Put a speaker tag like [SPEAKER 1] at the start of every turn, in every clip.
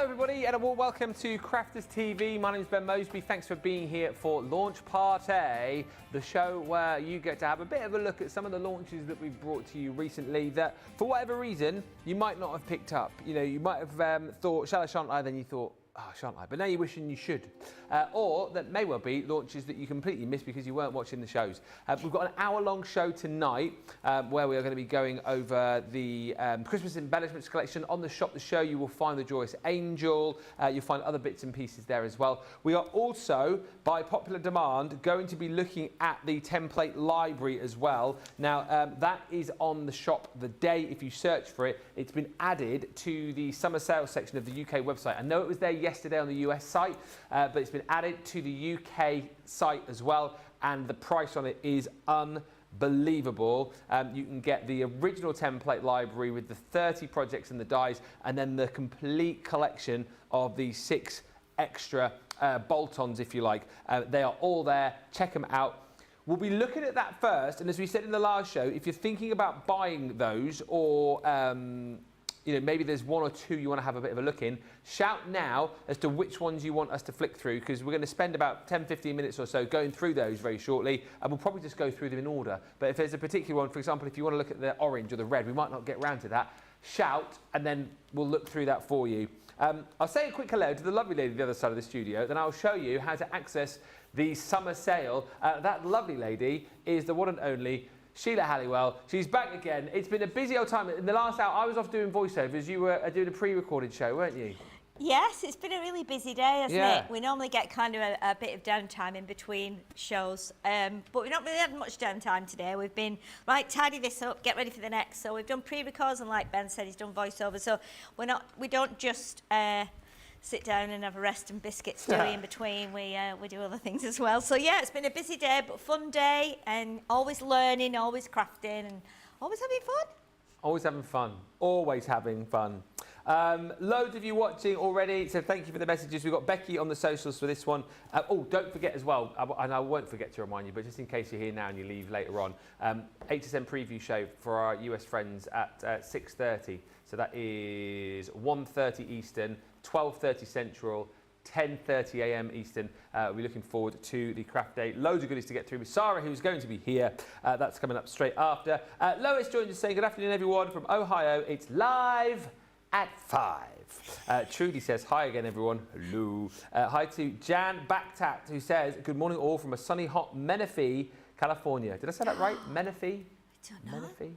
[SPEAKER 1] everybody, and a warm welcome to Crafters TV. My name is Ben Moseby. Thanks for being here for Launch Party, the show where you get to have a bit of a look at some of the launches that we've brought to you recently that, for whatever reason, you might not have picked up. You know, you might have thought, shall I, shan't I? Then you thought, oh, shan't I? But now you're wishing you should. Or that may well be launches that you completely missed because you weren't watching the shows. We've got an hour-long show tonight where we are going to be going over the Christmas embellishments collection. On the Shop the Show, you will find the Joyous Angel. You'll find other bits and pieces there as well. We are also, by popular demand, going to be looking at the template library as well. Now, that is on the shop the day, if you search for it. It's been added to the summer sales section of the UK website. I know it was there yesterday on the US site, but it's been added to the UK site as well, and the price on it is unbelievable. You can get the original template library with the 30 projects and the dies, and then the complete collection of the 6 extra bolt-ons, if you like. They are all there. Check them out. We'll be looking at that first, and as we said in the last show, if you're thinking about buying those, or you know, maybe there's one or two you want to have a bit of a look in, shout now as to which ones you want us to flick through, because we're going to spend about 10-15 minutes or so going through those very shortly, and we'll probably just go through them in order. But if there's a particular one, for example, if you want to look at the orange or the red, we might not get round to that, shout, and then we'll look through that for you. I'll say a quick hello to the lovely lady at the other side of the studio, then I'll show you how to access the summer sale. That lovely lady is the one and only Sheila Halliwell. She's back again. It's been a busy old time. In the last hour, I was off doing voiceovers. You were doing a pre-recorded show, weren't you?
[SPEAKER 2] Yes, it's been a really busy day, hasn't it? We normally get kind of a bit of downtime in between shows, but we've not really had much downtime today. We've been, right, tidy this up, get ready for the next. So we've done pre-records, and like Ben said, he's done voiceovers. So we don't just sit down and have a rest and biscuits in between. We do other things as well. So yeah, it's been a busy day, but fun day, and always learning, always crafting, and always having fun.
[SPEAKER 1] Always having fun. Always having fun. Loads of you watching already, so thank you for the messages. We've got Becky on the socials for this one. Oh, don't forget as well, and I won't forget to remind you, but just in case you're here now and you leave later on, 8 to 10 preview show for our US friends at 6:30. So that is 1:30 Eastern, 12:30 Central, 10:30 a.m. Eastern. We're looking forward to the craft day. Loads of goodies to get through with Sarah, who's going to be here. That's coming up straight after. Lois joins us saying, good afternoon, everyone, from Ohio. It's live at 5. Trudy says, hi again, everyone. Hello. Hi to Jan Backtat, who says, good morning all from a sunny, hot Menifee, California. Did I say that right? Menifee?
[SPEAKER 2] I don't know.
[SPEAKER 1] Menifee?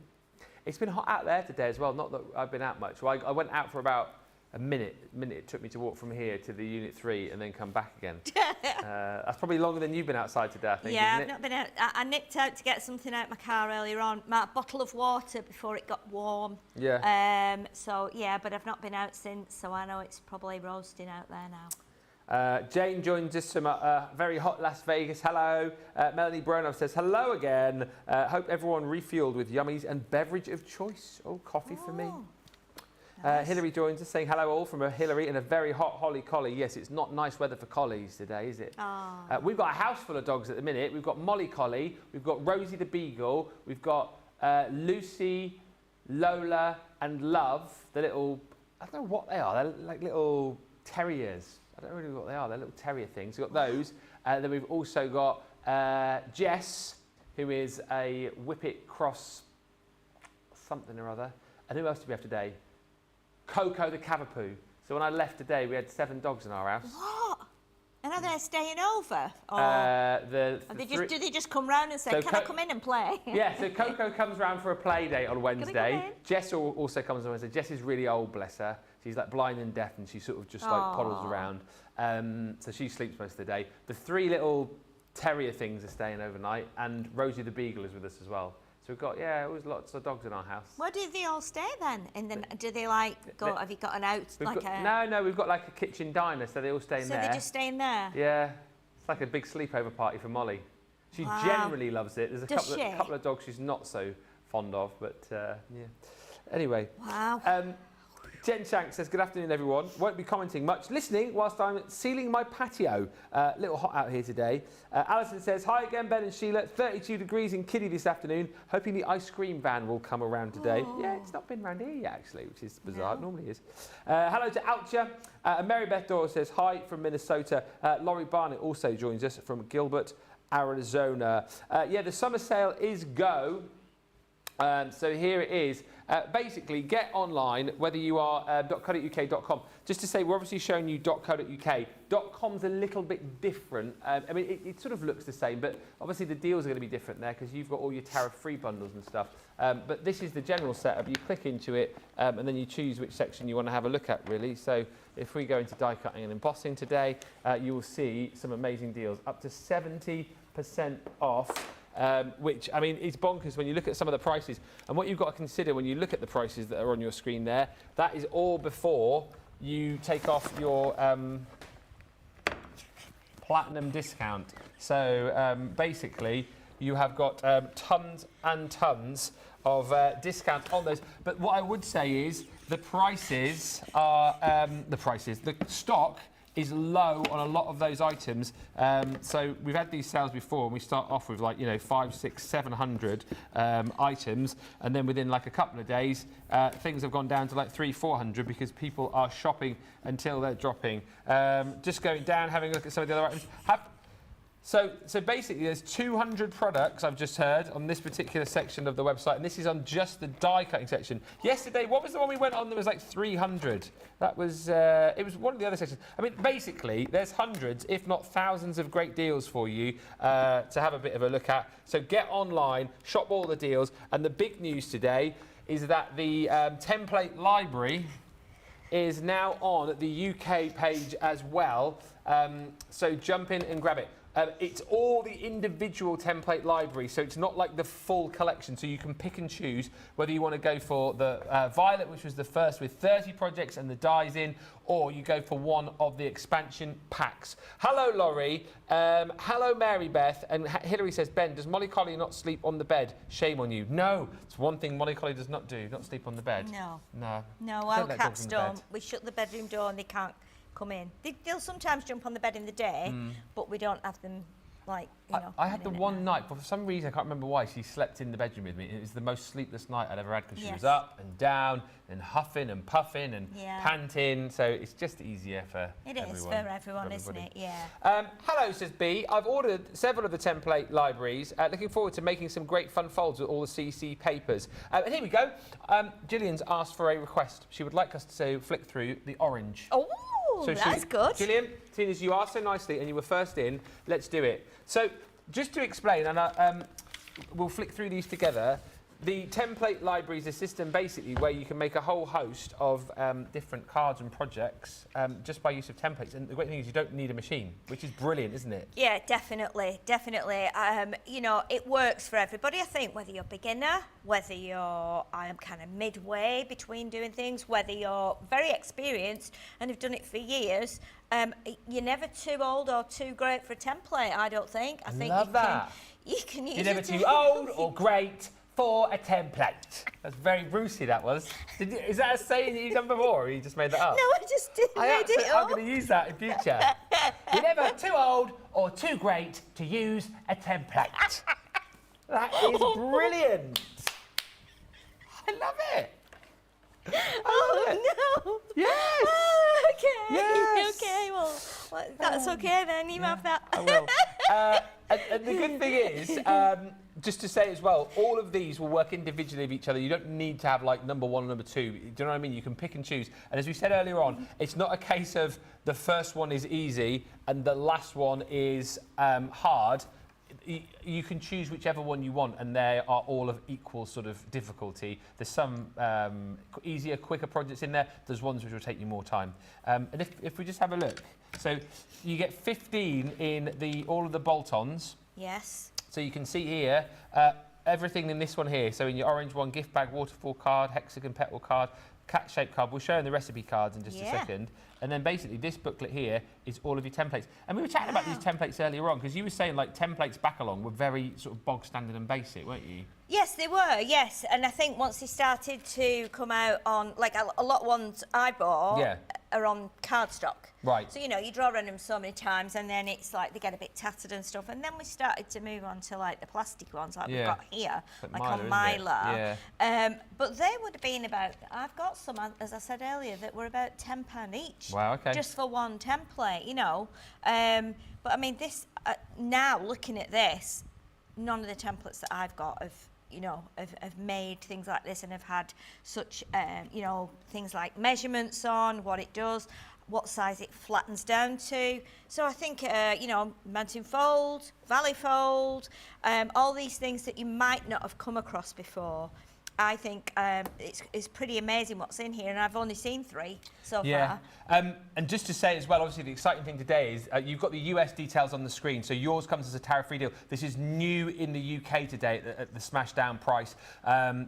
[SPEAKER 1] It's been hot out there today as well. Not that I've been out much. Well, I went out for about a minute it took me to walk from here to the Unit 3 and then come back again. That's probably longer than you've been outside today, I think,
[SPEAKER 2] yeah,
[SPEAKER 1] isn't
[SPEAKER 2] I've not been out. I nipped out to get something out of my car earlier on, my bottle of water before it got warm.
[SPEAKER 1] Yeah.
[SPEAKER 2] So, yeah, but I've not been out since, so I know it's probably roasting out there now.
[SPEAKER 1] Jane joins us from very hot Las Vegas. Hello. Melanie Bronoff says, hello again. Hope everyone refueled with yummies and beverage of choice. Oh, coffee for me. Nice. Hillary joins us saying hello all from a Hillary and a very hot Holly Collie. Yes, it's not nice weather for collies today, is it? We've got a house full of dogs at the minute. We've got Molly Collie, we've got Rosie the Beagle, we've got Lucy, Lola and Love, the little, I don't know what they are, they're like little terriers. I don't really know what they are, they're little terrier things. We've got those. Then we've also got Jess, who is a Whippet cross something or other. And who else do we have today? Coco the Cavapoo. So when I left today, we had 7 dogs in our house.
[SPEAKER 2] What? And are they staying over? Or do they just come round and say, can I come in and play?
[SPEAKER 1] Yeah, so Coco comes round for a play date on Wednesday. Jess also comes on Wednesday. Jess is really old, bless her. She's like blind and deaf, and she sort of just like poddles around. So she sleeps most of the day. The 3 little terrier things are staying overnight, and Rosie the Beagle is with us as well. So we've got, always lots of dogs in our house.
[SPEAKER 2] Where do they all stay then? And then do they like go, have you got an out, like a...
[SPEAKER 1] No, we've got like a kitchen diner, so they all stay in there.
[SPEAKER 2] So they just stay in there?
[SPEAKER 1] Yeah. It's like a big sleepover party for Molly. She generally loves it. There's a couple of dogs she's not so fond of, but yeah. Anyway.
[SPEAKER 2] Wow.
[SPEAKER 1] Jen Shank says, good afternoon, everyone. Won't be commenting much, listening whilst I'm sealing my patio. Little hot out here today. Alison says, hi again, Ben and Sheila. 32 degrees in Kiddie this afternoon. Hoping the ice cream van will come around today.
[SPEAKER 2] Oh.
[SPEAKER 1] Yeah, it's not been around here yet, actually, which is bizarre. It normally is. Hello to Alcha. Mary Beth Doyle says, hi from Minnesota. Laurie Barnett also joins us from Gilbert, Arizona. Yeah, the summer sale is go. So here it is. Basically, get online, whether you are .co.uk.com. Just to say, we're obviously showing you .co.uk. .com's a little bit different. I mean, it sort of looks the same, but obviously the deals are going to be different there because you've got all your tariff-free bundles and stuff. But this is the general setup. You click into it, and then you choose which section you want to have a look at, really. So if we go into die cutting and embossing today, you will see some amazing deals, up to 70% off. Which, I mean, it's bonkers when you look at some of the prices. And what you've got to consider when you look at the prices that are on your screen there, that is all before you take off your platinum discount. So basically, you have got tons and tons of discount on those. But what I would say is the prices are, the stock is low on a lot of those items. So we've had these sales before, and we start off with, like, you know, 500, 600, 700 items, and then within like a couple of days, things have gone down to like 300, 400 because people are shopping until they're dropping. Just going down, having a look at some of the other items. So basically, there's 200 products, I've just heard, on this particular section of the website, and this is on just the die cutting section. Yesterday, what was the one we went on that was like 300? That was, it was one of the other sections. I mean, basically, there's hundreds, if not thousands, of great deals for you to have a bit of a look at. So get online, shop all the deals, and the big news today is that the template library is now on the UK page as well. So jump in and grab it. It's all the individual template library, so it's not like the full collection. So you can pick and choose whether you want to go for the Violet, which was the first with 30 projects and the dies in, or you go for one of the expansion packs. Hello, Laurie. Hello, Mary Beth. And Hilary says, Ben, does Molly Collie not sleep on the bed? Shame on you. No, it's one thing Molly Collie does not do, not sleep on the bed.
[SPEAKER 2] No.
[SPEAKER 1] No.
[SPEAKER 2] No, our cats don't. We shut the bedroom door and they can't come in. They'll sometimes jump on the bed in the day, but we don't have them, like, you know.
[SPEAKER 1] I had the one night, but for some reason, I can't remember why, she slept in the bedroom with me. It was the most sleepless night I'd ever had because she was up and down and huffing and puffing and panting. So it's just easier for everyone. It is for everyone, isn't it? Yeah. Hello, says B. I've ordered several of the template libraries. Looking forward to making some great fun folds with all the CC papers. And here we go. Gillian's asked for a request. She would like us to flick through the orange.
[SPEAKER 2] Oh! So that's good.
[SPEAKER 1] Gillian, seeing as you asked so nicely and you were first in, let's do it. So just to explain, and we'll flick through these together, the template library is a system basically where you can make a whole host of different cards and projects just by use of templates. And the great thing is you don't need a machine, which is brilliant, isn't it? Yeah,
[SPEAKER 2] definitely, definitely. You know, it works for everybody, I think, whether you're a beginner, whether you're kind of midway between doing things, whether you're very experienced and have done it for years. You're never too old or too great for a template, I don't think. I think you can use it.
[SPEAKER 1] You're never too old or great for a template. That's very Brucey, that was. Is that a saying that you've done before, or you just made that up?
[SPEAKER 2] No, I just made it up.
[SPEAKER 1] I'm going to use that in future. You're never too old or too great to use a template. That is brilliant. I love it.
[SPEAKER 2] No.
[SPEAKER 1] Yes.
[SPEAKER 2] Oh, okay.
[SPEAKER 1] Yes.
[SPEAKER 2] Okay, well, that's okay then. You have that.
[SPEAKER 1] I will. And the good thing is, just to say as well, all of these will work individually with each other. You don't need to have like number one and number two. Do you know what I mean? You can pick and choose. And as we said earlier on, it's not a case of the first one is easy and the last one is hard. You can choose whichever one you want, and they are all of equal sort of difficulty. There's some easier, quicker projects in there. There's ones which will take you more time. And if we just have a look, so you get 15 in all of the bolt-ons.
[SPEAKER 2] Yes.
[SPEAKER 1] So you can see here everything in this one here. So in your orange one, gift bag, waterfall card, hexagon petal card, cat-shaped card. We'll show you the recipe cards in just a second. And then basically this booklet here is all of your templates. And we were chatting about these templates earlier on because you were saying like templates back along were very sort of bog standard and basic, weren't you?
[SPEAKER 2] Yes, they were, yes. And I think once they started to come out on, like a lot of ones I bought are on cardstock.
[SPEAKER 1] Right.
[SPEAKER 2] So, you know, you draw on them so many times and then it's like they get a bit tattered and stuff. And then we started to move on to like the plastic ones like we've got here, like on Mylar. But they would have been about, I've got some, as I said earlier, that were about £10 each.
[SPEAKER 1] Wow, okay.
[SPEAKER 2] Just for one template, you know. But I mean, this, now looking at this, none of the templates that I've got have made things like this and have had such, you know, things like measurements on, what it does, what size it flattens down to. So I think, you know, mountain fold, valley fold, all these things that you might not have come across before. I think it's pretty amazing what's in here, and I've only seen 3 so far.
[SPEAKER 1] And just to say as well, obviously the exciting thing today is you've got the US details on the screen, so yours comes as a tariff-free deal. This is new in the UK today at the smash-down price.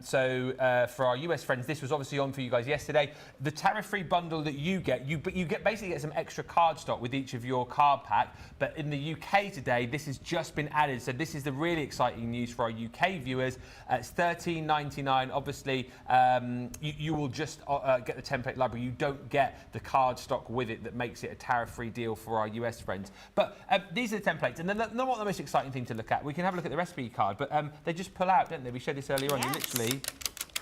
[SPEAKER 1] So for our US friends, this was obviously on for you guys yesterday. The tariff-free bundle that you get basically get some extra cardstock with each of your card pack, but in the UK today, this has just been added. So this is the really exciting news for our UK viewers. It's $13.99. Obviously, you will just get the template library. You don't get the cardstock with it that makes it a tariff-free deal for our US friends. But these are the templates, and they're not the most exciting thing to look at. We can have a look at the recipe card, but they just pull out, don't they? We showed this earlier on. You're literally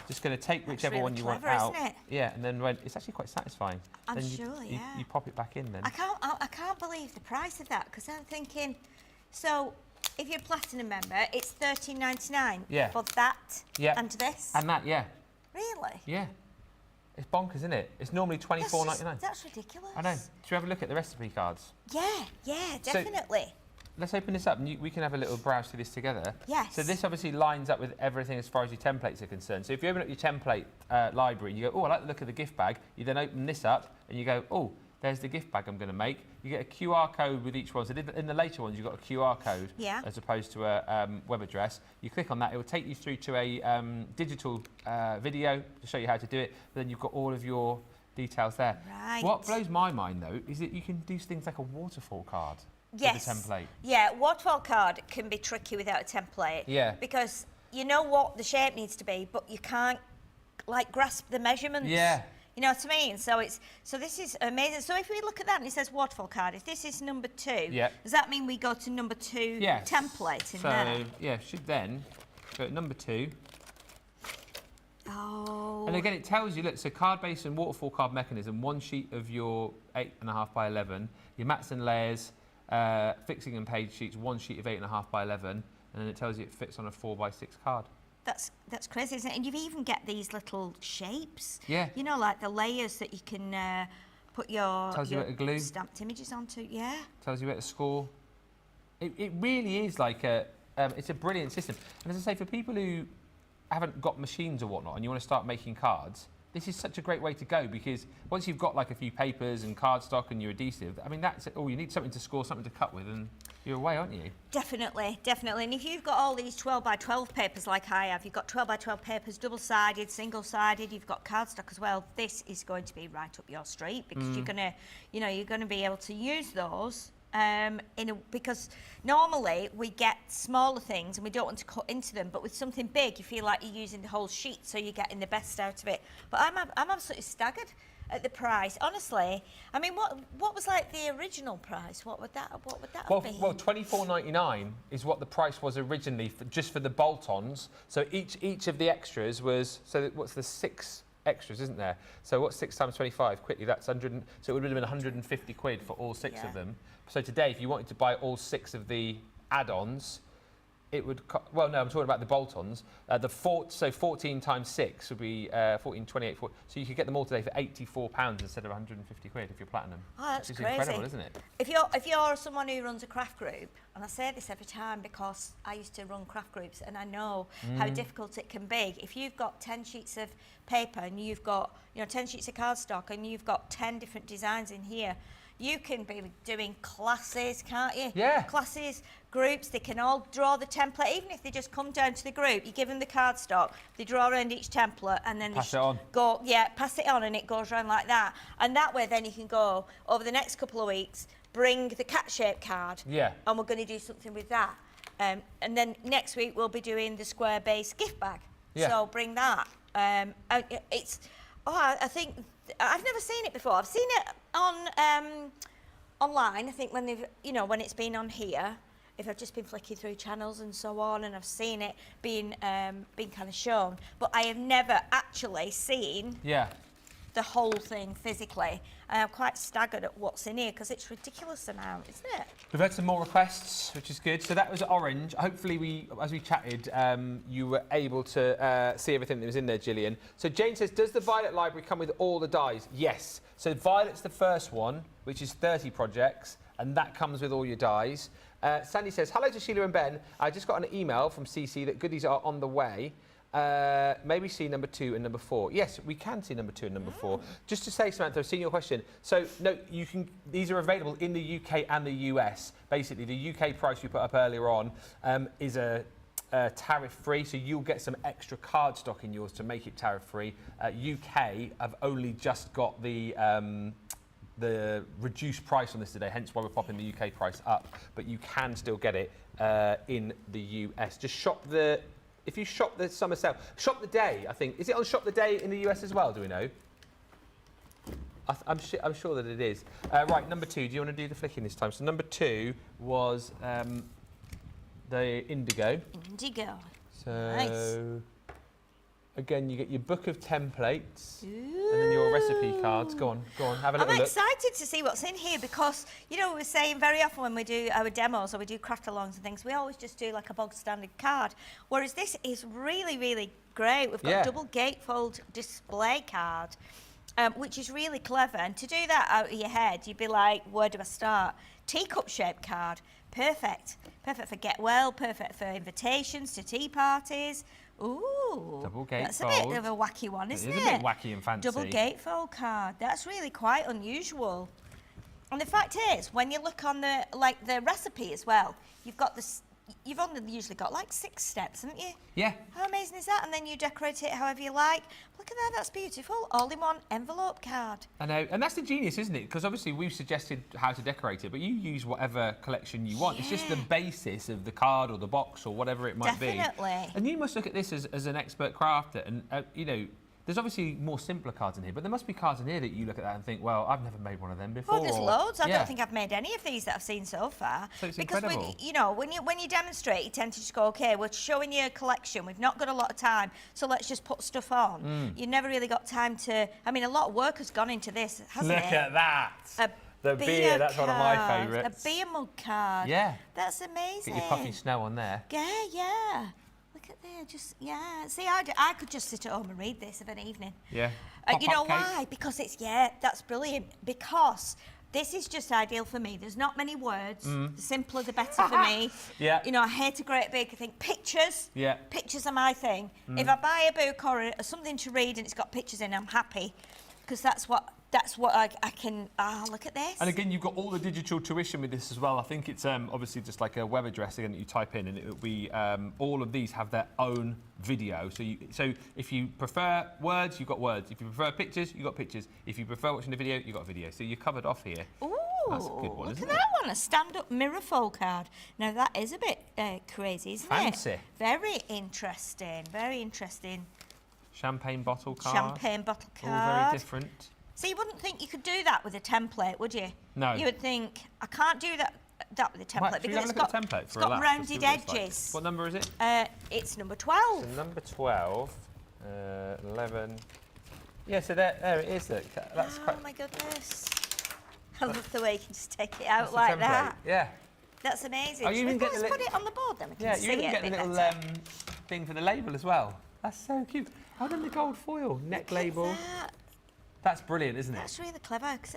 [SPEAKER 1] just going to take whichever
[SPEAKER 2] really
[SPEAKER 1] one you want
[SPEAKER 2] clever,
[SPEAKER 1] out.
[SPEAKER 2] isn't it?
[SPEAKER 1] Yeah, and then it's actually quite satisfying.
[SPEAKER 2] I'm
[SPEAKER 1] then
[SPEAKER 2] sure,
[SPEAKER 1] you pop it back in then.
[SPEAKER 2] I can't believe the price of that, because I'm thinking, so if you're a platinum member, it's $13.99 for that and this.
[SPEAKER 1] And that,
[SPEAKER 2] Really?
[SPEAKER 1] Yeah. It's bonkers, isn't it? It's normally $24.99.
[SPEAKER 2] That's ridiculous.
[SPEAKER 1] I know. Should we have a look at the recipe cards?
[SPEAKER 2] Yeah, definitely.
[SPEAKER 1] So, let's open this up and we can have a little browse through this together.
[SPEAKER 2] Yes.
[SPEAKER 1] So this obviously lines up with everything as far as your templates are concerned. So if you open up your template library and you go, oh, I like the look of the gift bag, you then open this up and you go, oh, there's the gift bag I'm going to make. You get a QR code with each one. So in the later ones, you've got a QR code as opposed to a web address. You click on that, it will take you through to a digital video to show you how to do it. But then you've got all of your details there.
[SPEAKER 2] Right.
[SPEAKER 1] What blows my mind, though, is that you can do things like a waterfall card with a template.
[SPEAKER 2] Yeah, waterfall card can be tricky without a template.
[SPEAKER 1] Yeah.
[SPEAKER 2] Because you know what the shape needs to be, but you can't, like, grasp the measurements.
[SPEAKER 1] Yeah.
[SPEAKER 2] You know what I mean? So this is amazing. So if we look at that and it says waterfall card, if this is number 2, does that mean we go to number 2 template in there?
[SPEAKER 1] Yeah, should then go at number 2.
[SPEAKER 2] Oh.
[SPEAKER 1] And again, it tells you, look, so card base and waterfall card mechanism, 1 sheet of your 8.5 by 11, your mats and layers, fixing and page sheets, 1 sheet of 8.5 by 11, and then it tells you it fits on a 4 by 6 card.
[SPEAKER 2] That's crazy, isn't it? And you even get these little shapes.
[SPEAKER 1] Yeah.
[SPEAKER 2] You know, like the layers that you can put your
[SPEAKER 1] glue.
[SPEAKER 2] Stamped images onto. Yeah.
[SPEAKER 1] Tells you where to score. It really is like it's a brilliant system. And as I say, for people who haven't got machines or whatnot and you want to start making cards, this is such a great way to go, because once you've got like a few papers and cardstock and your adhesive, I mean, that's it. Oh, you need something to score, something to cut with, and you're away, aren't you? Definitely.
[SPEAKER 2] And if you've got all these 12 by 12 papers like I have, you've got 12 by 12 papers, double-sided, single-sided, you've got cardstock as well, this is going to be right up your street, because you're going to be able to use those because normally we get smaller things and we don't want to cut into them, but with something big you feel like you're using the whole sheet, so you're getting the best out of it. But I'm absolutely staggered at the price, honestly. I mean, what was like the original price? What would that be?
[SPEAKER 1] Well, $24.99 is what the price was originally just for the bolt-ons. So each of the extras was, so what's the 6 extras, isn't there? So what's 6 times 25? Quickly, that's 100. So it would have been 150 quid for all 6 of them. So today, if you wanted to buy all 6 of the add-ons, it would. Well, no, I'm talking about the bolt-ons. So 14 times 6 would be 14, 28, 40. So you could get them all today for £84 instead of 150 quid if you're platinum.
[SPEAKER 2] Oh, that's crazy.
[SPEAKER 1] Incredible, isn't it?
[SPEAKER 2] If you're someone who runs a craft group, and I say this every time because I used to run craft groups and I know how difficult it can be. If you've got 10 sheets of paper and you've got 10 sheets of cardstock and you've got 10 different designs in here, You can be doing classes, can't you?
[SPEAKER 1] Yeah.
[SPEAKER 2] Classes, groups, they can all draw the template. Even if they just come down to the group, you give them the cardstock, they draw around each template and then
[SPEAKER 1] pass
[SPEAKER 2] they
[SPEAKER 1] it on.
[SPEAKER 2] go, yeah, pass it on and it goes around like that. And that way then you can go over the next couple of weeks, bring the cat-shaped card.
[SPEAKER 1] Yeah.
[SPEAKER 2] And we're going to do something with that. And then next week we'll be doing the square base gift bag.
[SPEAKER 1] Yeah.
[SPEAKER 2] So bring that. I think I've never seen it before. I've seen it on online. I think when they've, when it's been on here, if I've just been flicking through channels and so on, and I've seen it being kind of shown, but I have never actually seen the whole thing physically. And I'm quite staggered at what's in here because it's a ridiculous amount, isn't it?
[SPEAKER 1] We've had some more requests, which is good. So that was orange. Hopefully, as we chatted, you were able to see everything that was in there, Gillian. So Jane says, does the Violet library come with all the dies? Yes. So Violet's the first one, which is 30 projects, and that comes with all your dies. Sandy says, hello to Sheila and Ben. I just got an email from CC that goodies are on the way. Maybe see number 2 and number 4. Yes, we can see number 2 and number 4. Just to say, Samantha, I've seen your question. So, no, you can. These are available in the UK and the US. Basically, the UK price we put up earlier on is a tariff-free, so you'll get some extra cardstock in yours to make it tariff-free. UK have only just got the reduced price on this today, hence why we're popping the UK price up. But you can still get it in the US. Just shop the. If you shop the summer sale, shop the day, I think. Is it on Shop the Day in the US as well, do we know? I'm sure that it is. Right, number 2, do you want to do the flicking this time? So number 2 was the Indigo.
[SPEAKER 2] Indigo.
[SPEAKER 1] So,
[SPEAKER 2] nice.
[SPEAKER 1] Again, you get your book of templates. Ooh. And then your recipe cards. Go on, have a little look.
[SPEAKER 2] I'm excited to see what's in here because, we're saying very often when we do our demos or we do craft alongs and things, we always just do like a bog standard card. Whereas this is really, really great. We've got a double gatefold display card, which is really clever. And to do that out of your head, you'd be like, where do I start? Teacup shaped card. Perfect. Perfect for get well, perfect for invitations to tea parties. Ooh,
[SPEAKER 1] double gatefold.
[SPEAKER 2] That's a bit of a wacky one, isn't it?
[SPEAKER 1] It is a bit wacky and fancy.
[SPEAKER 2] Double gatefold card. That's really quite unusual. And the fact is, when you look on the recipe as well, you've only usually got like 6 steps, haven't you?
[SPEAKER 1] Yeah.
[SPEAKER 2] How amazing is that? And then you decorate it however you like. Look at that, that's beautiful. All in one envelope card.
[SPEAKER 1] I know, and that's the genius, isn't it? Because obviously we've suggested how to decorate it, but you use whatever collection you want. It's just the basis of the card or the box or whatever it might be.
[SPEAKER 2] Definitely.
[SPEAKER 1] And you must look at this as an expert crafter, and there's obviously more simpler cards in here, but there must be cards in here that you look at that and think, well, I've never made one of them before.
[SPEAKER 2] Oh, there's loads. I don't think I've made any of these that I've seen so far.
[SPEAKER 1] So it's
[SPEAKER 2] because
[SPEAKER 1] incredible.
[SPEAKER 2] when you demonstrate, you tend to just go, okay, we're showing you a collection. We've not got a lot of time, so let's just put stuff on. You've never really got time to. I mean, a lot of work has gone into this, hasn't it?
[SPEAKER 1] Look at that. The beer, that's one of my favourites.
[SPEAKER 2] A beer mug card.
[SPEAKER 1] Yeah.
[SPEAKER 2] That's amazing.
[SPEAKER 1] Get your puffy snow on there.
[SPEAKER 2] Yeah. Look at there, See, I could just sit at home and read this of an evening.
[SPEAKER 1] Yeah.
[SPEAKER 2] You know why? Because that's brilliant. Because this is just ideal for me. There's not many words. The simpler, the better for me.
[SPEAKER 1] Yeah.
[SPEAKER 2] I hate a great big thing. Pictures.
[SPEAKER 1] Yeah.
[SPEAKER 2] Pictures are my thing. If I buy a book or something to read and it's got pictures in, I'm happy. Because that's what I can. Look at this.
[SPEAKER 1] And again, you've got all the digital tuition with this as well. I think it's obviously just like a web address again that you type in, and it will be all of these have their own video. So if you prefer words, you've got words. If you prefer pictures, you've got pictures. If you prefer watching the video, you've got video. So you're covered off here.
[SPEAKER 2] Ooh,
[SPEAKER 1] that's a good one, isn't it?
[SPEAKER 2] Look at that one, a stand-up mirror fold card. Now that is a bit crazy, isn't it?
[SPEAKER 1] Fancy.
[SPEAKER 2] Very interesting. Very interesting.
[SPEAKER 1] Champagne bottle card.
[SPEAKER 2] Champagne bottle card.
[SPEAKER 1] All very different.
[SPEAKER 2] So you wouldn't think you could do that with a template, would you?
[SPEAKER 1] No.
[SPEAKER 2] You would think, I can't do that with a template because it's got rounded edges.
[SPEAKER 1] What number is it?
[SPEAKER 2] It's number 12.
[SPEAKER 1] So number 12, 11. Yeah, so there it is. Look, that's
[SPEAKER 2] oh my goodness. I love the way you can just take it out like
[SPEAKER 1] template.
[SPEAKER 2] that.
[SPEAKER 1] Yeah.
[SPEAKER 2] That's amazing.
[SPEAKER 1] Oh, you even get
[SPEAKER 2] let's put it on the board then we can
[SPEAKER 1] yeah,
[SPEAKER 2] see
[SPEAKER 1] you even
[SPEAKER 2] it
[SPEAKER 1] get the little thing for the label as well. That's so cute. How done the gold foil? Neck label. That's brilliant, isn't it?
[SPEAKER 2] That's really clever. Cause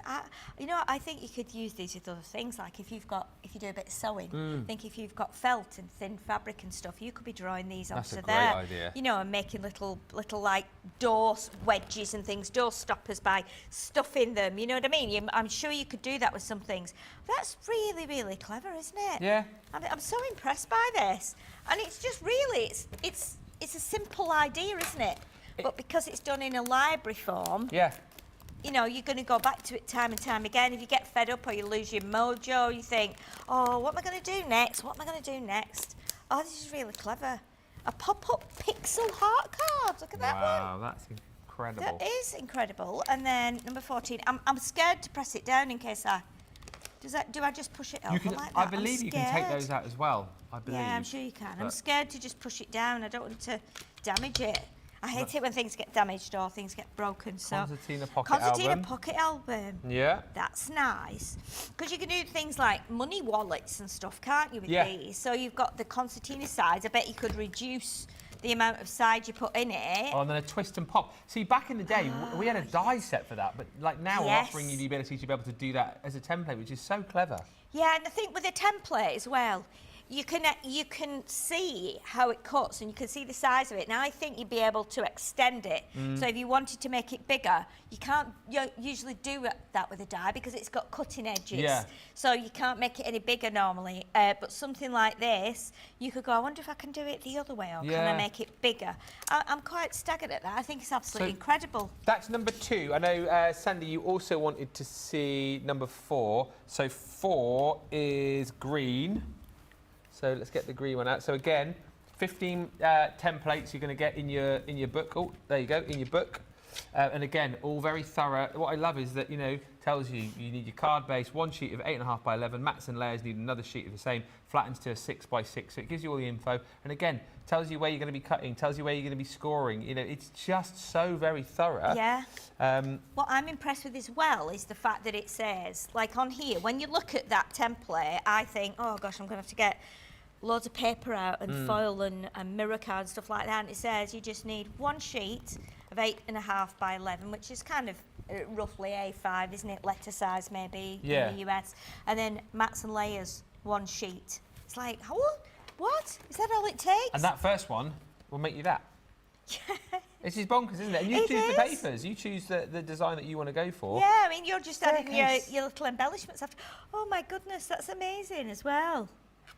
[SPEAKER 2] you know, I think you could use these with other things. Like if you do a bit of sewing, I think if you've got felt and thin fabric and stuff, you could be drawing these onto there.
[SPEAKER 1] That's a great idea.
[SPEAKER 2] You know, and making little like door wedges and things, door stoppers by stuffing them. You know what I mean? I'm sure you could do that with some things. That's really, really clever, isn't it?
[SPEAKER 1] Yeah.
[SPEAKER 2] I'm so impressed by this, and it's just really, it's a simple idea, isn't it? But because it's done in a library form,
[SPEAKER 1] yeah.
[SPEAKER 2] You know, you're going to go back to it time and time again. If you get fed up or you lose your mojo, you think, oh, what am I going to do next? What am I going to do next? Oh, this is really clever. A pop-up pixel heart card. Look at that one.
[SPEAKER 1] Wow, that's incredible.
[SPEAKER 2] That is incredible. And then number 14. I'm scared to press it down in case do I just push it over like that?
[SPEAKER 1] I believe you can take those out as well. I believe.
[SPEAKER 2] Yeah, I'm sure you can. I'm scared to just push it down. I don't want to damage it. I hate it when things get damaged or things get broken. So
[SPEAKER 1] Concertina
[SPEAKER 2] pocket album.
[SPEAKER 1] Yeah.
[SPEAKER 2] That's nice. Because you can do things like money wallets and stuff, can't you, with these? So you've got the concertina sides. I bet you could reduce the amount of side you put in it.
[SPEAKER 1] Oh, and then a twist and pop. See, back in the day, we had a die set for that, but like now we're offering you the ability to be able to do that as a template, which is so clever.
[SPEAKER 2] Yeah, and I think with a template as well, you can see how it cuts and you can see the size of it. Now I think you'd be able to extend it. So if you wanted to make it bigger, you can't usually do that with a die because it's got cutting edges.
[SPEAKER 1] Yeah.
[SPEAKER 2] So you can't make it any bigger normally. But something like this, you could go, I wonder if I can do it the other way or can I make it bigger? I'm quite staggered at that. I think it's absolutely incredible.
[SPEAKER 1] That's number 2. I know, Sandy, you also wanted to see number 4. So 4 is green. So let's get the green one out. So again, 15 templates you're going to get in your book. Oh, there you go, in your book. And again, all very thorough. What I love is that, you know, tells you need your card base, one sheet of 8.5 by 11. Mats and layers need another sheet of the same, flattens to a 6 by 6. So it gives you all the info. And again, tells you where you're going to be cutting, tells you where you're going to be scoring. You know, it's just so very thorough.
[SPEAKER 2] Yeah. What I'm impressed with as well is the fact that it says, like on here, when you look at that template, I think, oh gosh, I'm going to have to get loads of paper out and foil and mirror card and stuff like that. And it says you just need one sheet of 8.5 by 11, which is kind of roughly A5, isn't it? Letter size maybe in the US. And then mats and layers, one sheet. It's like, what? Is that all it takes?
[SPEAKER 1] And that first one will make you that. This is bonkers, isn't it? And you choose the papers. You choose the design that you want to go for.
[SPEAKER 2] Yeah, I mean, you're just adding your little embellishments after. Oh my goodness, that's amazing as well.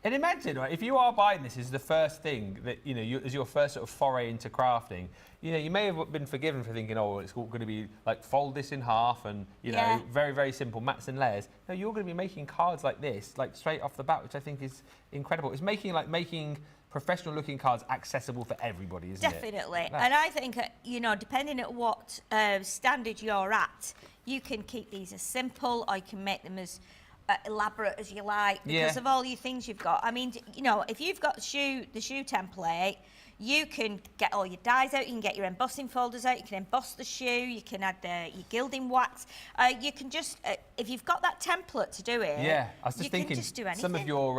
[SPEAKER 1] And imagine, right, if you are buying this as the first thing that, you know, as your first sort of foray into crafting, you know, you may have been forgiven for thinking, oh, it's going to be like fold this in half and, you know, very, very simple mats and layers. No, you're going to be making cards like this, like straight off the bat, which I think is incredible. It's making professional looking cards accessible for everybody, isn't it?
[SPEAKER 2] Definitely. And I think, you know, depending at what standard you're at, you can keep these as simple or you can make them as elaborate as you like because of all your things you've got. I mean, you know, if you've got the shoe template, you can get all your dies out, you can get your embossing folders out, you can emboss the shoe, you can add your gilding wax. You can just, if you've got that template to do it,
[SPEAKER 1] I was just thinking,
[SPEAKER 2] just do anything.
[SPEAKER 1] Some of your,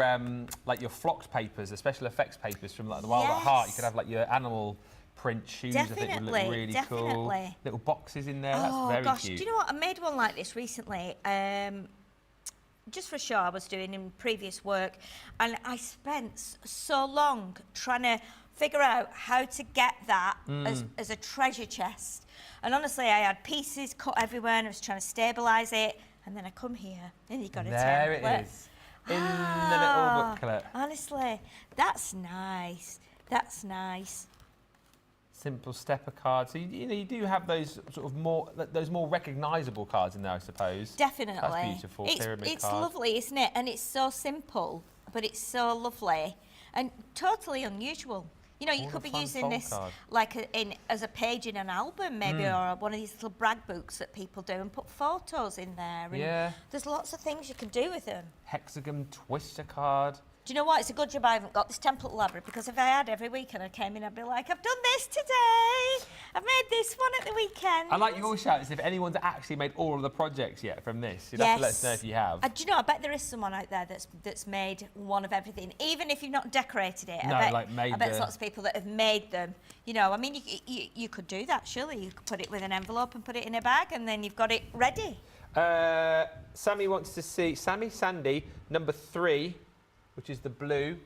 [SPEAKER 1] like your flocked papers, the special effects papers from like the Wild at Heart, you could have like your animal print shoes. I think would look really cool. Little boxes in there, that's very cute.
[SPEAKER 2] Do you know what, I made one like this recently. Just for a show I was doing in previous work, and I spent so long trying to figure out how to get that as a treasure chest. And honestly, I had pieces cut everywhere and I was trying to stabilise it, and then I come here and you got a template.
[SPEAKER 1] There it is, in the little booklet.
[SPEAKER 2] Honestly, that's nice. That's nice.
[SPEAKER 1] Simple stepper cards. So you know, you do have those sort of more recognisable cards in there, I suppose.
[SPEAKER 2] Definitely.
[SPEAKER 1] That's beautiful.
[SPEAKER 2] It's lovely, isn't it? And it's so simple, but it's so lovely and totally unusual. You know, you could be using this like as a page in an album, maybe, or one of these little brag books that people do, and put photos in there. And there's lots of things you can do with them.
[SPEAKER 1] Hexagon twister card.
[SPEAKER 2] Do you know what? It's a good job I haven't got this template library, because if I had every weekend I came in, I'd be like, I've done this today. I've made this one at the weekend.
[SPEAKER 1] I like your shout as if anyone's actually made all of the projects yet from this. You'd have to let us know if you have.
[SPEAKER 2] Do you know, I bet there is someone out there that's made one of everything, even if you've not decorated it.
[SPEAKER 1] No,
[SPEAKER 2] I bet,
[SPEAKER 1] like made
[SPEAKER 2] I bet there's lots of people that have made them. You know, I mean, you could do that, surely. You could put it with an envelope and put it in a bag, and then you've got it ready.
[SPEAKER 1] Sammy wants to see, Sandy, number 3, which is the blue.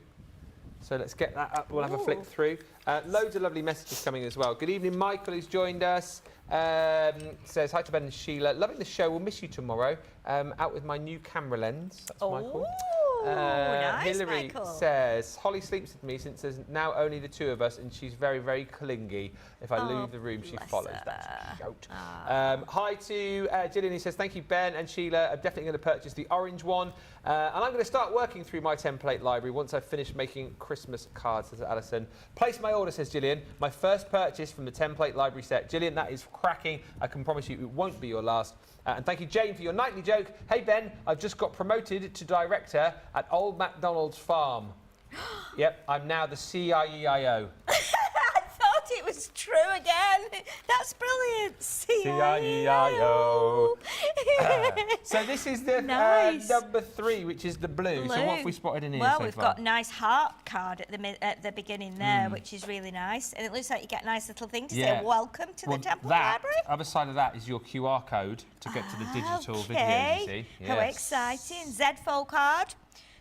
[SPEAKER 1] So let's get that up. We'll have a flick through. Loads of lovely messages coming as well. Good evening, Michael, who's joined us. Says, hi to Ben and Sheila. Loving the show. We'll miss you tomorrow. Out with my new camera lens. That's Michael.
[SPEAKER 2] Nice,
[SPEAKER 1] Hillary
[SPEAKER 2] Michael.
[SPEAKER 1] says, Holly sleeps with me since there's now only the 2 of us and she's very, very clingy. If I leave the room, she follows. That's a shout. Hi to Gillian, who says, thank you, Ben and Sheila. I'm definitely going to purchase the orange one. And I'm going to start working through my template library once I've finished making Christmas cards, says Alison. Place my order, says Gillian. My first purchase from the template library set. Gillian, that is cracking. I can promise you it won't be your last. And thank you, Jane, for your nightly joke. Hey, Ben, I've just got promoted to director at Old MacDonald's Farm. Yep, I'm now the CIEIO.
[SPEAKER 2] I thought it was true again. That's brilliant.
[SPEAKER 1] CIEIO. So this is the
[SPEAKER 2] Nice.
[SPEAKER 1] number 3, which is the blue. So what have we spotted in here
[SPEAKER 2] Well,
[SPEAKER 1] so
[SPEAKER 2] we've
[SPEAKER 1] far?
[SPEAKER 2] got a nice heart card at the beginning there, which is really nice. And it looks like you get a nice little thing to say, welcome to the Temple Library.
[SPEAKER 1] Other side of that is your QR code to get to the digital video, you see.
[SPEAKER 2] How exciting. Z-fold card.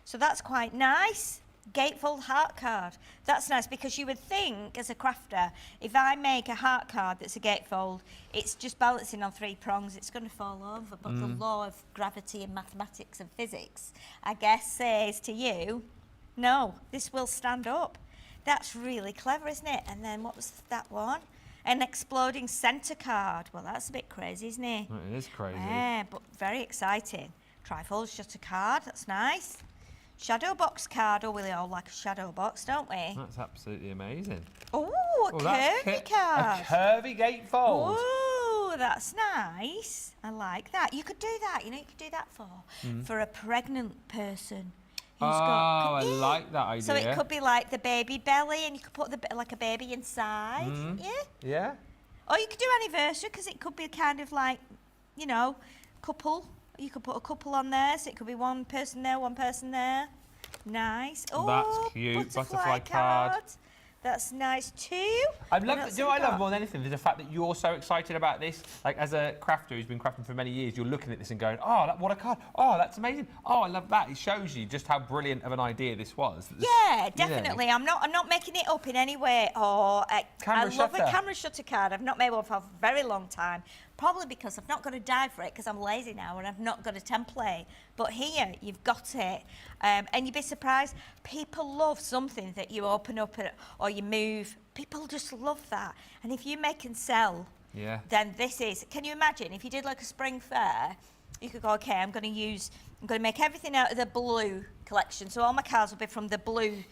[SPEAKER 2] So that's quite nice. Gatefold heart card. That's nice because you would think, as a crafter, if I make a heart card that's a gatefold, it's just balancing on 3 prongs, it's going to fall over. But the law of gravity and mathematics and physics, I guess, says to you, no, this will stand up. That's really clever, isn't it? And then what was that one? An exploding centre card. Well, that's a bit crazy, isn't it?
[SPEAKER 1] It is crazy.
[SPEAKER 2] Yeah, but very exciting. Trifold shutter card. That's nice. Shadow box card. Oh, we all like a shadow box, don't we?
[SPEAKER 1] That's absolutely amazing.
[SPEAKER 2] Oh, a curvy card.
[SPEAKER 1] A curvy gatefold.
[SPEAKER 2] Oh, that's nice. I like that. You could do that. You know, you could do that for a pregnant person. Who's got,
[SPEAKER 1] I like that idea.
[SPEAKER 2] So it could be like the baby belly, and you could put like a baby inside. Yeah.
[SPEAKER 1] Yeah.
[SPEAKER 2] Or you could do anniversary because it could be kind of like, you know, couple. You could put a couple on there, so it could be one person there, one person there. Nice. Oh,
[SPEAKER 1] that's cute. Butterfly card.
[SPEAKER 2] That's nice too.
[SPEAKER 1] I love. Do I love more than anything? The fact that you're so excited about this. Like as a crafter who's been crafting for many years, you're looking at this and going, "Oh, what a card! Oh, that's amazing! Oh, I love that." It shows you just how brilliant of an idea this was.
[SPEAKER 2] Yeah, definitely. You know, I'm not making it up in any way. Or I love a camera shutter card. I've not made one for a very long time. Probably because I've not got a die for it because I'm lazy now and I've not got a template. But here, you've got it. And you'd be surprised. People love something that you open up or you move. People just love that. And if you make and sell, then this is... Can you imagine if you did like a spring fair, you could go, OK, I'm going to make everything out of the blue collection. So all my cards will be from the blue